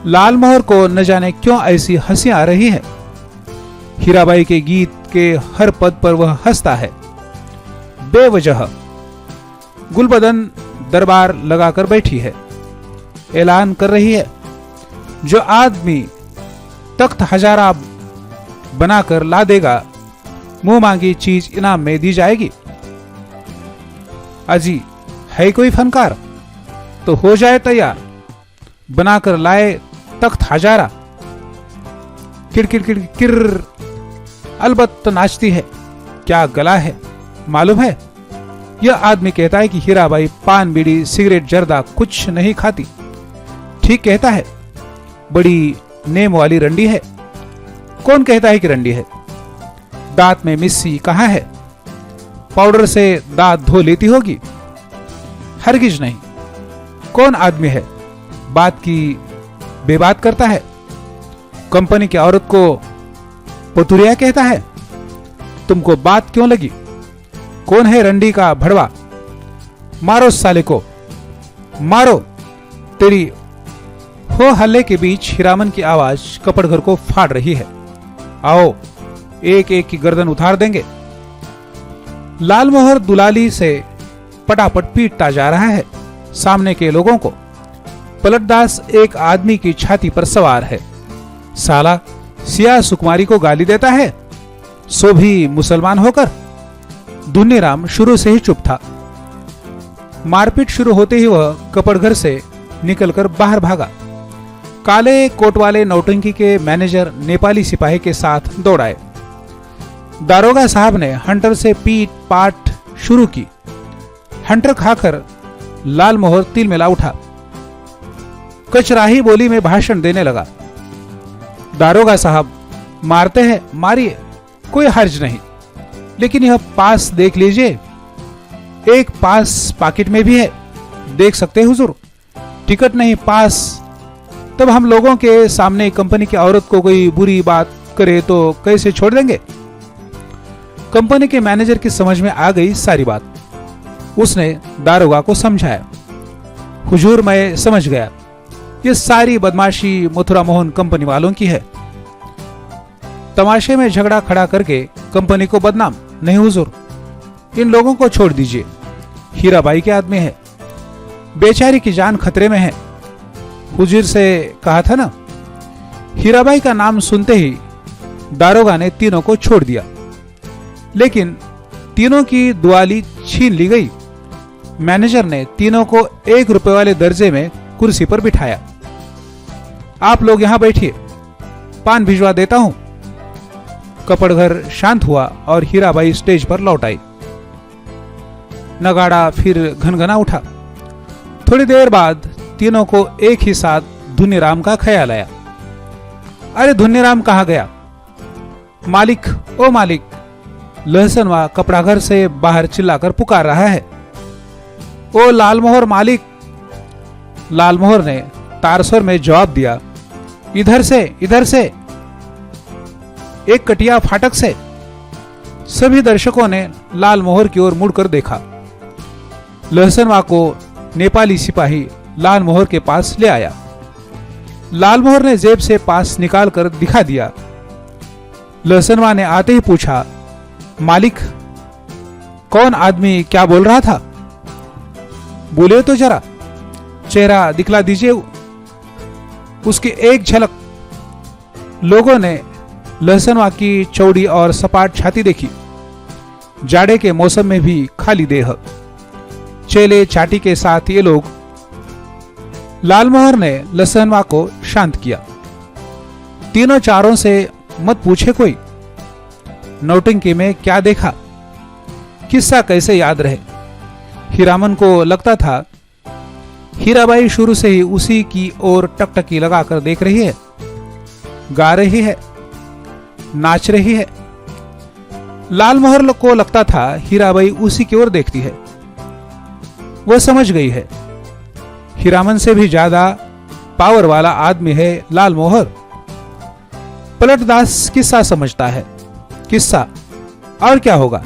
लाल मोहर को न जाने क्यों ऐसी हंसी आ रही है। हीराबाई के गीत के हर पद पर वह हंसता है बेवजह। गुलबदन दरबार लगाकर बैठी है, ऐलान कर रही है, जो आदमी तख्त हजारा बनाकर ला देगा, मुंह मांगी चीज इनाम में दी जाएगी। अजी है कोई फनकार तो हो जाए तैयार, बनाकर लाए तख्त हजारा। किरकिर किर, अलबत्त तो नाचती है, क्या गला है मालूम है। यह आदमी कहता है कि हीराबाई पान बीड़ी सिगरेट जर्दा कुछ नहीं खाती। ठीक कहता है, बड़ी नेम वाली रंडी है। कौन कहता है कि रंडी है? दांत में मिस्सी कहां है? पाउडर से दांत धो लेती होगी। हरगिज नहीं। कौन आदमी है बात की बेबात करता है? कंपनी की औरत को पतुरिया कहता है। तुमको बात क्यों लगी? कौन है रंडी का भड़वा? मारो साले को, मारो। तेरी हो हल्ले के बीच हीरामन की आवाज कपड़घर को फाड़ रही है। आओ, एक एक की गर्दन उतार देंगे। लाल मोहर दुलाली से पटापट पीटता जा रहा है सामने के लोगों को। पलटदास एक आदमी की छाती पर सवार है। साला सिया सुकुमारी को गाली देता है, सो भी मुसलमान होकर। धुन्नीराम शुरू से ही चुप था। मारपीट शुरू होते ही वह कपड़घर से निकलकर बाहर भागा। काले कोट वाले नौटंकी के मैनेजर नेपाली सिपाही के साथ दौड़ाए। दारोगा साहब ने हंटर से पीट पाट शुरू की। हंटर खाकर लाल मोहर तिल मिला उठा, कचराही बोली में भाषण देने लगा। दारोगा साहब, मारते हैं मारिए, कोई हर्ज नहीं, लेकिन यह पास देख लीजिए, एक पास पॉकेट में भी है, देख सकते हैं हुजूर। टिकट नहीं, पास। तब हम लोगों के सामने कंपनी की औरत को कोई बुरी बात करे तो कैसे छोड़ देंगे? कंपनी के मैनेजर की समझ में आ गई सारी बात। उसने दारोगा को समझाया, हुजूर मैं समझ गया, ये सारी बदमाशी मथुरा मोहन कंपनी वालों की है। तमाशे में झगड़ा खड़ा करके कंपनी को बदनाम नहीं हुजूर, इन लोगों को छोड़ दीजिए। हीराबाई के आदमी है, बेचारी की जान खतरे में है। हुजूर से कहा था ना। हीराबाई का नाम सुनते ही दारोगा ने तीनों को छोड़ दिया, लेकिन तीनों की दुआली छीन ली गई। मैनेजर ने तीनों को 1 रुपए वाले दर्जे में कुर्सी पर बिठाया। आप लोग यहां बैठिए, पान भिजवा देता हूं। कपड़घर शांत हुआ और हीराबाई स्टेज पर लौट आई। नगाड़ा फिर घनघना उठा। थोड़ी देर बाद तीनों को एक ही साथ धुन्नीराम का ख्याल आया। अरे धुन्नीराम कहाँ गया? मालिक, ओ मालिक, लहसनवा कपड़ाघर से बाहर चिल्लाकर पुकार रहा है। ओ लालमोहर मालिक। लालमोहर ने तारस्वर में जवाब दिया, इधर से, इधर से। एक कटिया फाटक से। सभी दर्शकों ने लालमोहर की ओर मुड़कर देखा। लहसनवा को नेपाली सिपाही लालमोहर के पास ले आया। लालमोहर ने जेब से पास निकालकर दिखा दिया। लहसनवा ने आते ही पूछा, मालिक, कौन आदमी क्या बोल रहा था? बोले तो जरा, चेहरा दिखला दीजिए, उसकी एक झलक। लोगों ने लहसनवा की चौड़ी और सपाट छाती देखी। जाड़े के मौसम में भी खाली देह, चेले चाटी के साथ ये लोग। लालमोहर ने लहसनवा को शांत किया। तीनों चारों से मत पूछे कोई, नौटंकी में क्या देखा, किस्सा कैसे याद रहे। हीरामन को लगता था हीराबाई शुरू से ही उसी की ओर टकटकी लगाकर देख रही है, गा रही है, नाच रही है। लालमोहर को लगता था हीराबाई उसी की ओर देखती है। वह समझ गई है, हीरामन से भी ज्यादा पावर वाला आदमी है लालमोहर। पलटदास किस्सा समझता है, किस्सा, और क्या होगा?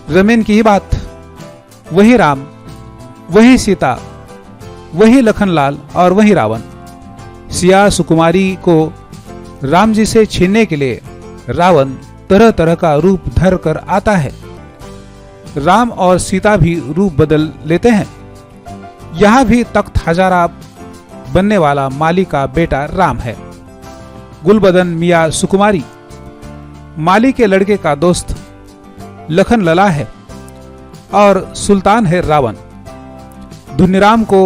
जमीन की ही बात। वही राम, वही सीता, वही लखनलाल और वही रावण। सिया सुकुमारी को राम जी से छीनने के लिए रावण तरह तरह का रूप धर कर आता है। राम और सीता भी रूप बदल लेते हैं। यहां भी तख्त हजारा बनने वाला माली का बेटा राम है। गुलबदन मियां सुकुमारी माली के लड़के का दोस्त लखन लला है और सुल्तान है रावण। धुन्नीराम को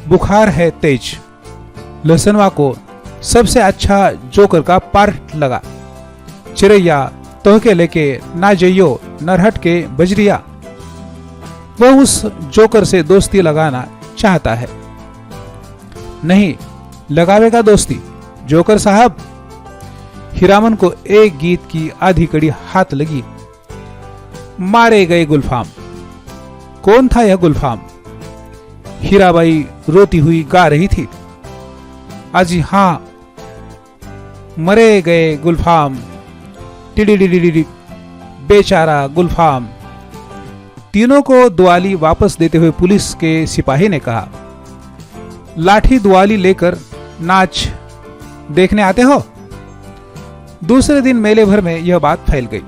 बुखार है तेज। लहसनवा को सबसे अच्छा जोकर का पार्ट लगा। चिरैया तोहके लेके ना जइयो नरहट के बजरिया। वह उस जोकर से दोस्ती लगाना चाहता है। नहीं लगावेगा दोस्ती जोकर साहब। हीरामन को एक गीत की आधी कड़ी हाथ लगी। मारे गए गुलफाम। कौन था यह गुलफाम? हीराबाई रोती हुई गा रही थी, अजी हां, मरे गए गुलफाम, टिडिडिडिडिडि, बेचारा गुलफाम। तीनों को दुआली वापस देते हुए पुलिस के सिपाही ने कहा, लाठी दुआली लेकर नाच देखने आते हो? दूसरे दिन मेले भर में यह बात फैल गई।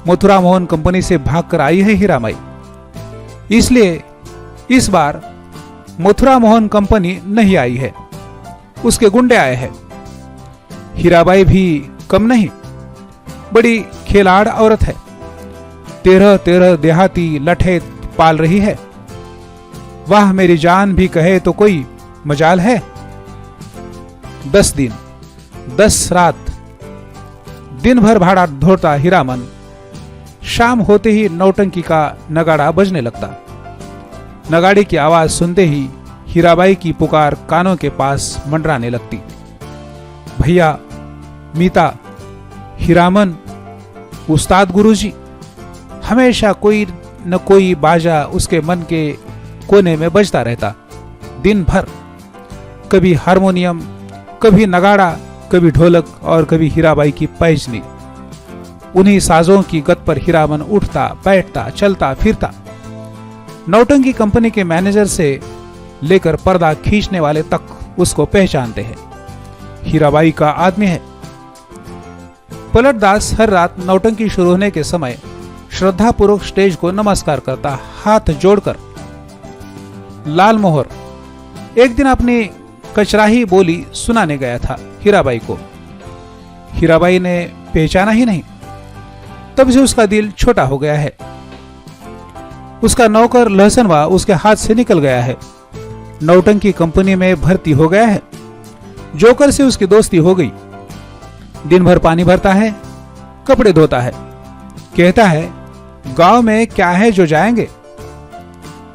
मथुरा मोहन कंपनी से भागकर आई है हीराबाई, इसलिए इस बार मथुरा मोहन कंपनी नहीं आई है, उसके गुंडे आए हैं। हीराबाई भी कम नहीं, बड़ी खिलाड़ औरत है। 13 देहाती लठे पाल रही है। वाह मेरी जान भी कहे तो कोई मजाल है। 10 दिन 10 रात दिन भर भाड़ा ढोता हीरामन शाम होते ही नौटंकी का नगाड़ा बजने लगता। नगाड़े की आवाज सुनते ही हीराबाई की पुकार कानों के पास मंडराने लगती। भैया, मीता, हीरामन, उस्ताद गुरुजी। हमेशा कोई न कोई बाजा उसके मन के कोने में बजता रहता दिन भर। कभी हारमोनियम, कभी नगाड़ा, कभी ढोलक और कभी हीराबाई की पैजनी। उन्हीं साजों की गत पर हीरामन उठता बैठता चलता फिरता। नौटंकी कंपनी के मैनेजर से लेकर पर्दा खींचने वाले तक उसको पहचानते हैं। हीराबाई का आदमी है। पलटदास हर रात नौटंकी शुरू होने के समय श्रद्धापूर्वक स्टेज को नमस्कार करता, हाथ जोड़कर। लालमोहर एक दिन अपनी कचराही बोली सुनाने गया था हीराबाई को। हीराबाई ने पहचाना ही नहीं। तब से उसका दिल छोटा हो गया है। उसका नौकर लहसनवा उसके हाथ से निकल गया है। नौटंकी कंपनी में भर्ती हो गया है। जोकर से उसकी दोस्ती हो गई। दिन भर पानी भरता है, कपड़े धोता है। कहता है, गांव में क्या है जो जाएंगे।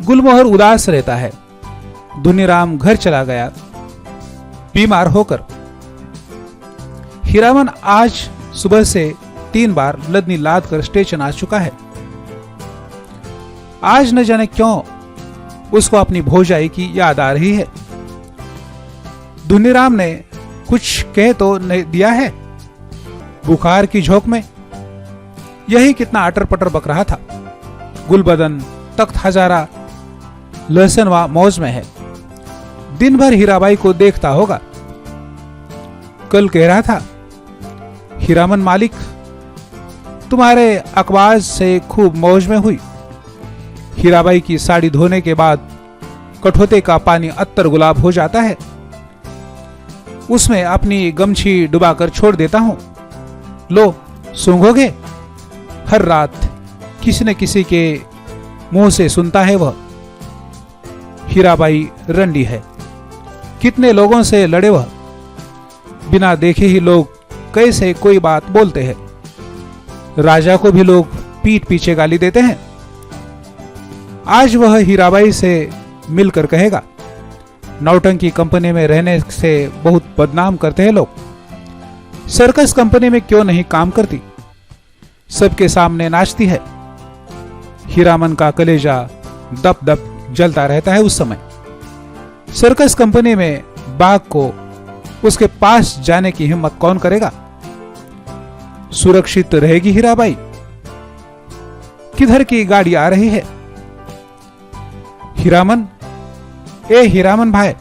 गुलमोहर उदास रहता है। धुनीराम घर चला गया बीमार होकर। हीरामन आज सुबह से 3 बार लदनी लाद कर स्टेशन आ चुका है। आज न जाने क्यों उसको अपनी भौजाई की याद आ रही है। धुनीराम ने कुछ कह तो नहीं दिया है बुखार की झोंक में। यही कितना अटर पटर बक रहा था। गुलबदन, तख्त हजारा, लहसनवा मौज में है। दिन भर हीराबाई को देखता होगा। कल कह रहा था, हीरामन मालिक, तुम्हारे अकबाज से खूब मौज में हुई। हीराबाई की साड़ी धोने के बाद कठोते का पानी अत्तर गुलाब हो जाता है। उसमें अपनी गमछी डुबाकर छोड़ देता हूं। लो, सूंघोगे? हर रात किसी न किसी के मुंह से सुनता है वह। हीराबाई रंडी है। कितने लोगों से लड़े वह। बिना देखे ही लोग कैसे कोई बात बोलते हैं। राजा को भी लोग पीठ पीछे गाली देते हैं। आज वह हीराबाई से मिलकर कहेगा, नौटंकी कंपनी में रहने से बहुत बदनाम करते हैं लोग। सर्कस कंपनी में क्यों नहीं काम करती, सबके सामने नाचती है। हीरामन का कलेजा दप दप जलता रहता है उस समय। सर्कस कंपनी में बाघ को उसके पास जाने की हिम्मत कौन करेगा। सुरक्षित रहेगी हीराबाई। किधर की गाड़ी आ रही है। हीरामन, ए हीरामन भाई।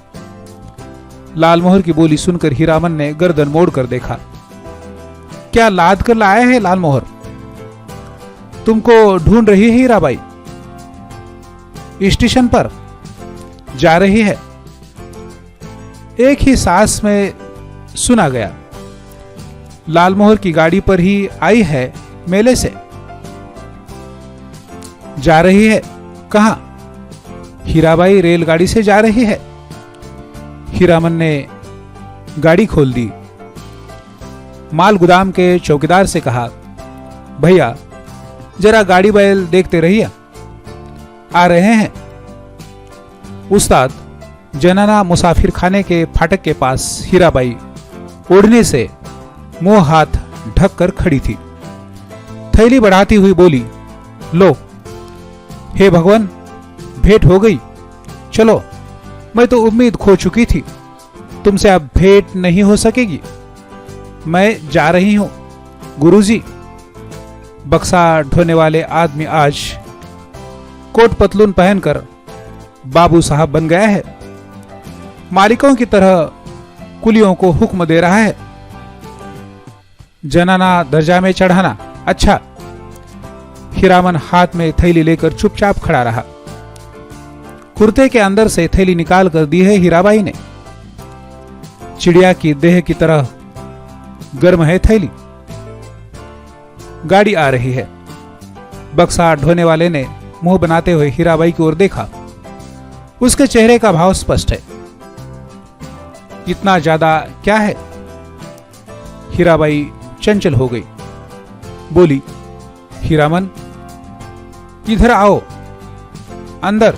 लालमोहर की बोली सुनकर हीरामन ने गर्दन मोड़कर देखा। क्या लाद कर लाया है लालमोहर? तुमको ढूंढ रही है हीराबाई। स्टेशन पर जा रही है। एक ही सांस में सुना गया। लालमोहर की गाड़ी पर ही आई है मेले से। जा रही है कहां? हीराबाई रेलगाड़ी से जा रही है। हीरामन ने गाड़ी खोल दी। माल गुदाम के चौकीदार से कहा, भैया जरा गाड़ी बैल देखते रहिए, आ रहे हैं। उस्ताद, जनाना मुसाफिर खाने के फाटक के पास हीराबाई ओढ़ने से मुंह हाथ ढक कर खड़ी थी। थैली बढ़ाती हुई बोली, लो, हे भगवान, भेंट हो गई। चलो, मैं तो उम्मीद खो चुकी थी। तुमसे अब भेंट नहीं हो सकेगी। मैं जा रही हूं गुरुजी। बक्सा ढोने वाले आदमी आज कोट पतलून पहनकर बाबू साहब बन गया है। मालिकों की तरह कुलियों को हुक्म दे रहा है। जनाना दर्जा में चढ़ाना। अच्छा। हीरामन हाथ में थैली लेकर चुपचाप खड़ा रहा। कुर्ते के अंदर से थैली निकाल कर दी है हीराबाई ने। चिड़िया की देह की तरह गर्म है थैली। गाड़ी आ रही है। बक्सा ढोने वाले ने मुंह बनाते हुए हीराबाई की ओर देखा। उसके चेहरे का भाव स्पष्ट है। इतना ज्यादा क्या है? हीराबाई चंचल हो गई, बोली, हीरामन, इधर आओ अंदर।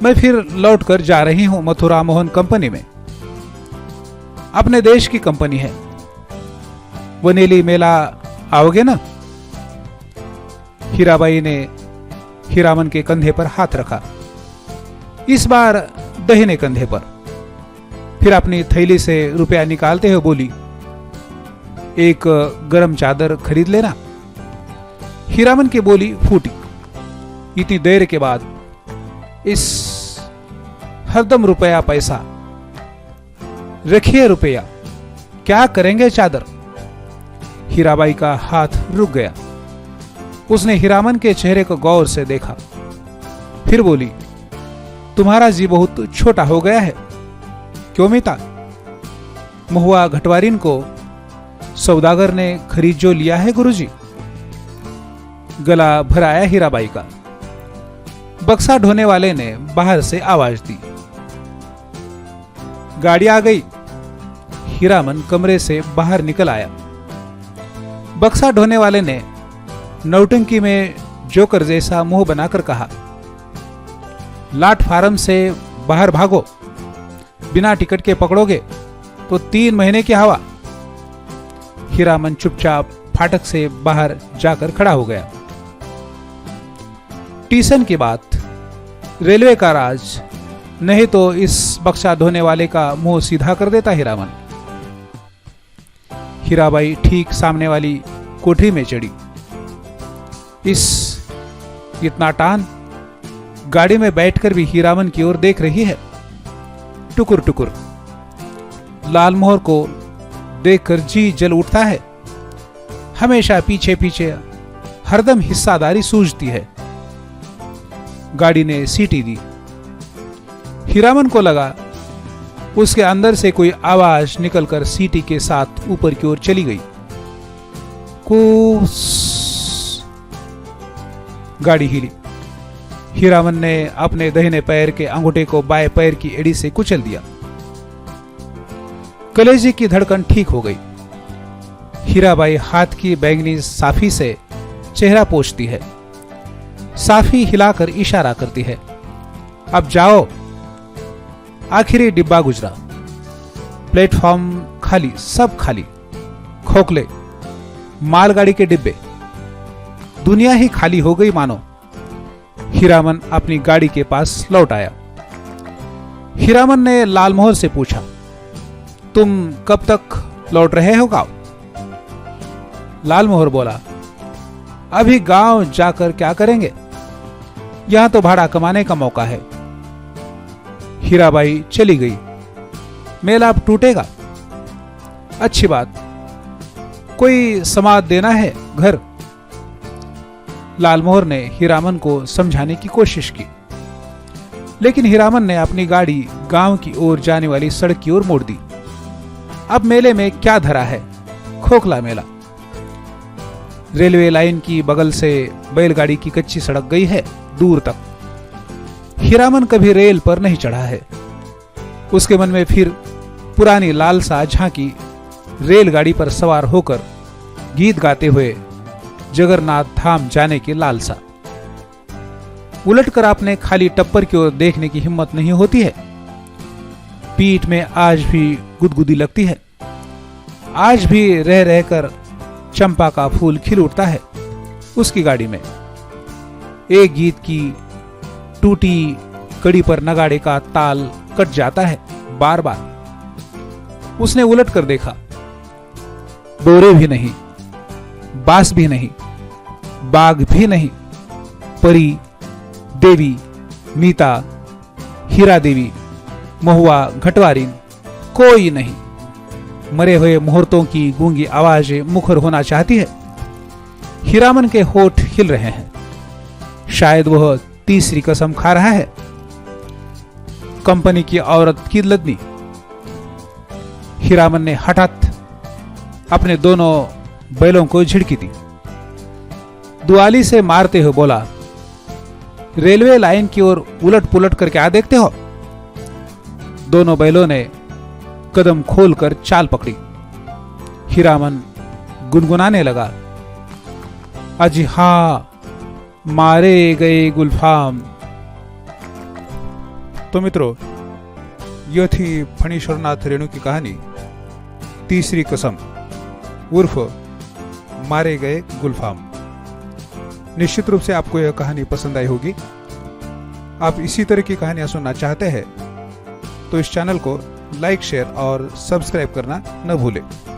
मैं फिर लौटकर जा रही हूं मथुरा मोहन कंपनी में। अपने देश की कंपनी है। वनेली मेला आओगे ना? हीराबाई ने हीरामन के कंधे पर हाथ रखा, इस बार दाहिने कंधे पर। फिर अपनी थैली से रुपया निकालते हुए बोली, एक गरम चादर खरीद लेना। हीरामन की बोली फूटी। इतनी देर के बाद इस हरदम रुपया पैसा, रखिए रुपया, क्या करेंगे चादर? हीराबाई का हाथ रुक गया। उसने हीरामन के चेहरे को गौर से देखा, फिर बोली, तुम्हारा जी बहुत छोटा हो गया है। क्यों मीता? महुआ घटवारिन को सौदागर ने खरीद जो लिया है गुरुजी। गला भराया हीराबाई का। बक्सा ढोने वाले ने बाहर से आवाज दी, गाड़ी आ गई। हीरामन कमरे से बाहर निकल आया। बक्सा ढोने वाले ने नौटंकी में जोकर जैसा मुंह बनाकर कहा, प्लेटफार्म से बाहर भागो, बिना टिकट के पकड़ोगे तो 3 महीने की हवा। हीरामन चुपचाप फाटक से बाहर जाकर खड़ा हो गया। स्टेशन की बात, रेलवे का राज, नहीं तो इस बक्सा ढोने वाले का मुंह सीधा कर देता हीरामन। हीराबाई ठीक सामने वाली कोठरी में चढ़ी। इतना टान गाड़ी में बैठकर भी हीरामन की ओर देख रही है, टुकुर टुकुर। लालमोहर को देखकर जी जल उठता है। हमेशा पीछे पीछे हरदम हिस्सादारी सूझती है। गाड़ी ने सीटी दी। हीरामन को लगा उसके अंदर से कोई आवाज निकलकर सीटी के साथ ऊपर की ओर चली गई। कूस। गाड़ी हिली। हीरामन ने अपने दाहिने पैर के अंगूठे को बाएं पैर की एड़ी से कुचल दिया। कलेजे की धड़कन ठीक हो गई। हीराबाई हाथ की बैंगनी साफी से चेहरा पोंछती है। साफी हिलाकर इशारा करती है, अब जाओ। आखिरी डिब्बा गुजरा। प्लेटफॉर्म खाली, सब खाली। खोखले, मालगाड़ी के डिब्बे, दुनिया ही खाली हो गई मानो। हीरामन अपनी गाड़ी के पास लौट आया। हीरामन ने लालमोहर से पूछा, तुम कब तक लौट रहे हो गांव? लालमोहर बोला, अभी गांव जाकर क्या करेंगे, यहां तो भाड़ा कमाने का मौका है। हीराबाई चली गई। मेला अब टूटेगा। अच्छी बात, कोई समाद देना है घर। लालमोहर ने हीरामन को समझाने की कोशिश की, लेकिन हीरामन ने अपनी गाड़ी गांव की ओर जाने वाली सड़क की ओर मोड़ दी। अब मेले में क्या धरा है, खोखला मेला। रेलवे लाइन की बगल से बैलगाड़ी की कच्ची सड़क गई है दूर तक। हीरामन कभी रेल पर नहीं चढ़ा है। उसके मन में फिर पुरानी लालसा झांकी, रेलगाड़ी पर सवार होकर गीत गाते हुए जगन्नाथ धाम जाने की लालसा। उलटकर अपने खाली टप्पर की ओर देखने की हिम्मत नहीं होती है। पीठ में आज भी गुदगुदी लगती है। आज भी रह रहकर चंपा का फूल खिल उठता है उसकी गाड़ी में। एक गीत की टूटी कड़ी पर नगाड़े का ताल कट जाता है बार बार। उसने उलट कर देखा, बोरे भी नहीं, बांस भी नहीं, बाघ भी नहीं, परी, देवी, मीता, हीरा देवी, महुआ, घटवारिन, कोई नहीं। मरे हुए मुहूर्तों की गूंगी आवाजें मुखर होना चाहती है। हीरामन के होठ हिल रहे हैं। शायद वह तीसरी कसम खा रहा है। कंपनी की औरत की लदनी। हीरामन ने हठात अपने दोनों बैलों को झिड़की दी। दुआली से मारते हुए बोला, रेलवे लाइन की ओर उलट पुलट कर क्या देखते हो? दोनों बैलों ने कदम खोलकर चाल पकड़ी। हीरामन गुनगुनाने लगा, अजी हाँ, मारे गए गुलफाम। तो मित्रों, यह थी फणीश्वरनाथ रेणु की कहानी तीसरी कसम उर्फ मारे गए गुलफाम। निश्चित रूप से आपको यह कहानी पसंद आई होगी। आप इसी तरह की कहानियां सुनना चाहते हैं तो इस चैनल को लाइक, शेयर और सब्सक्राइब करना न भूलें।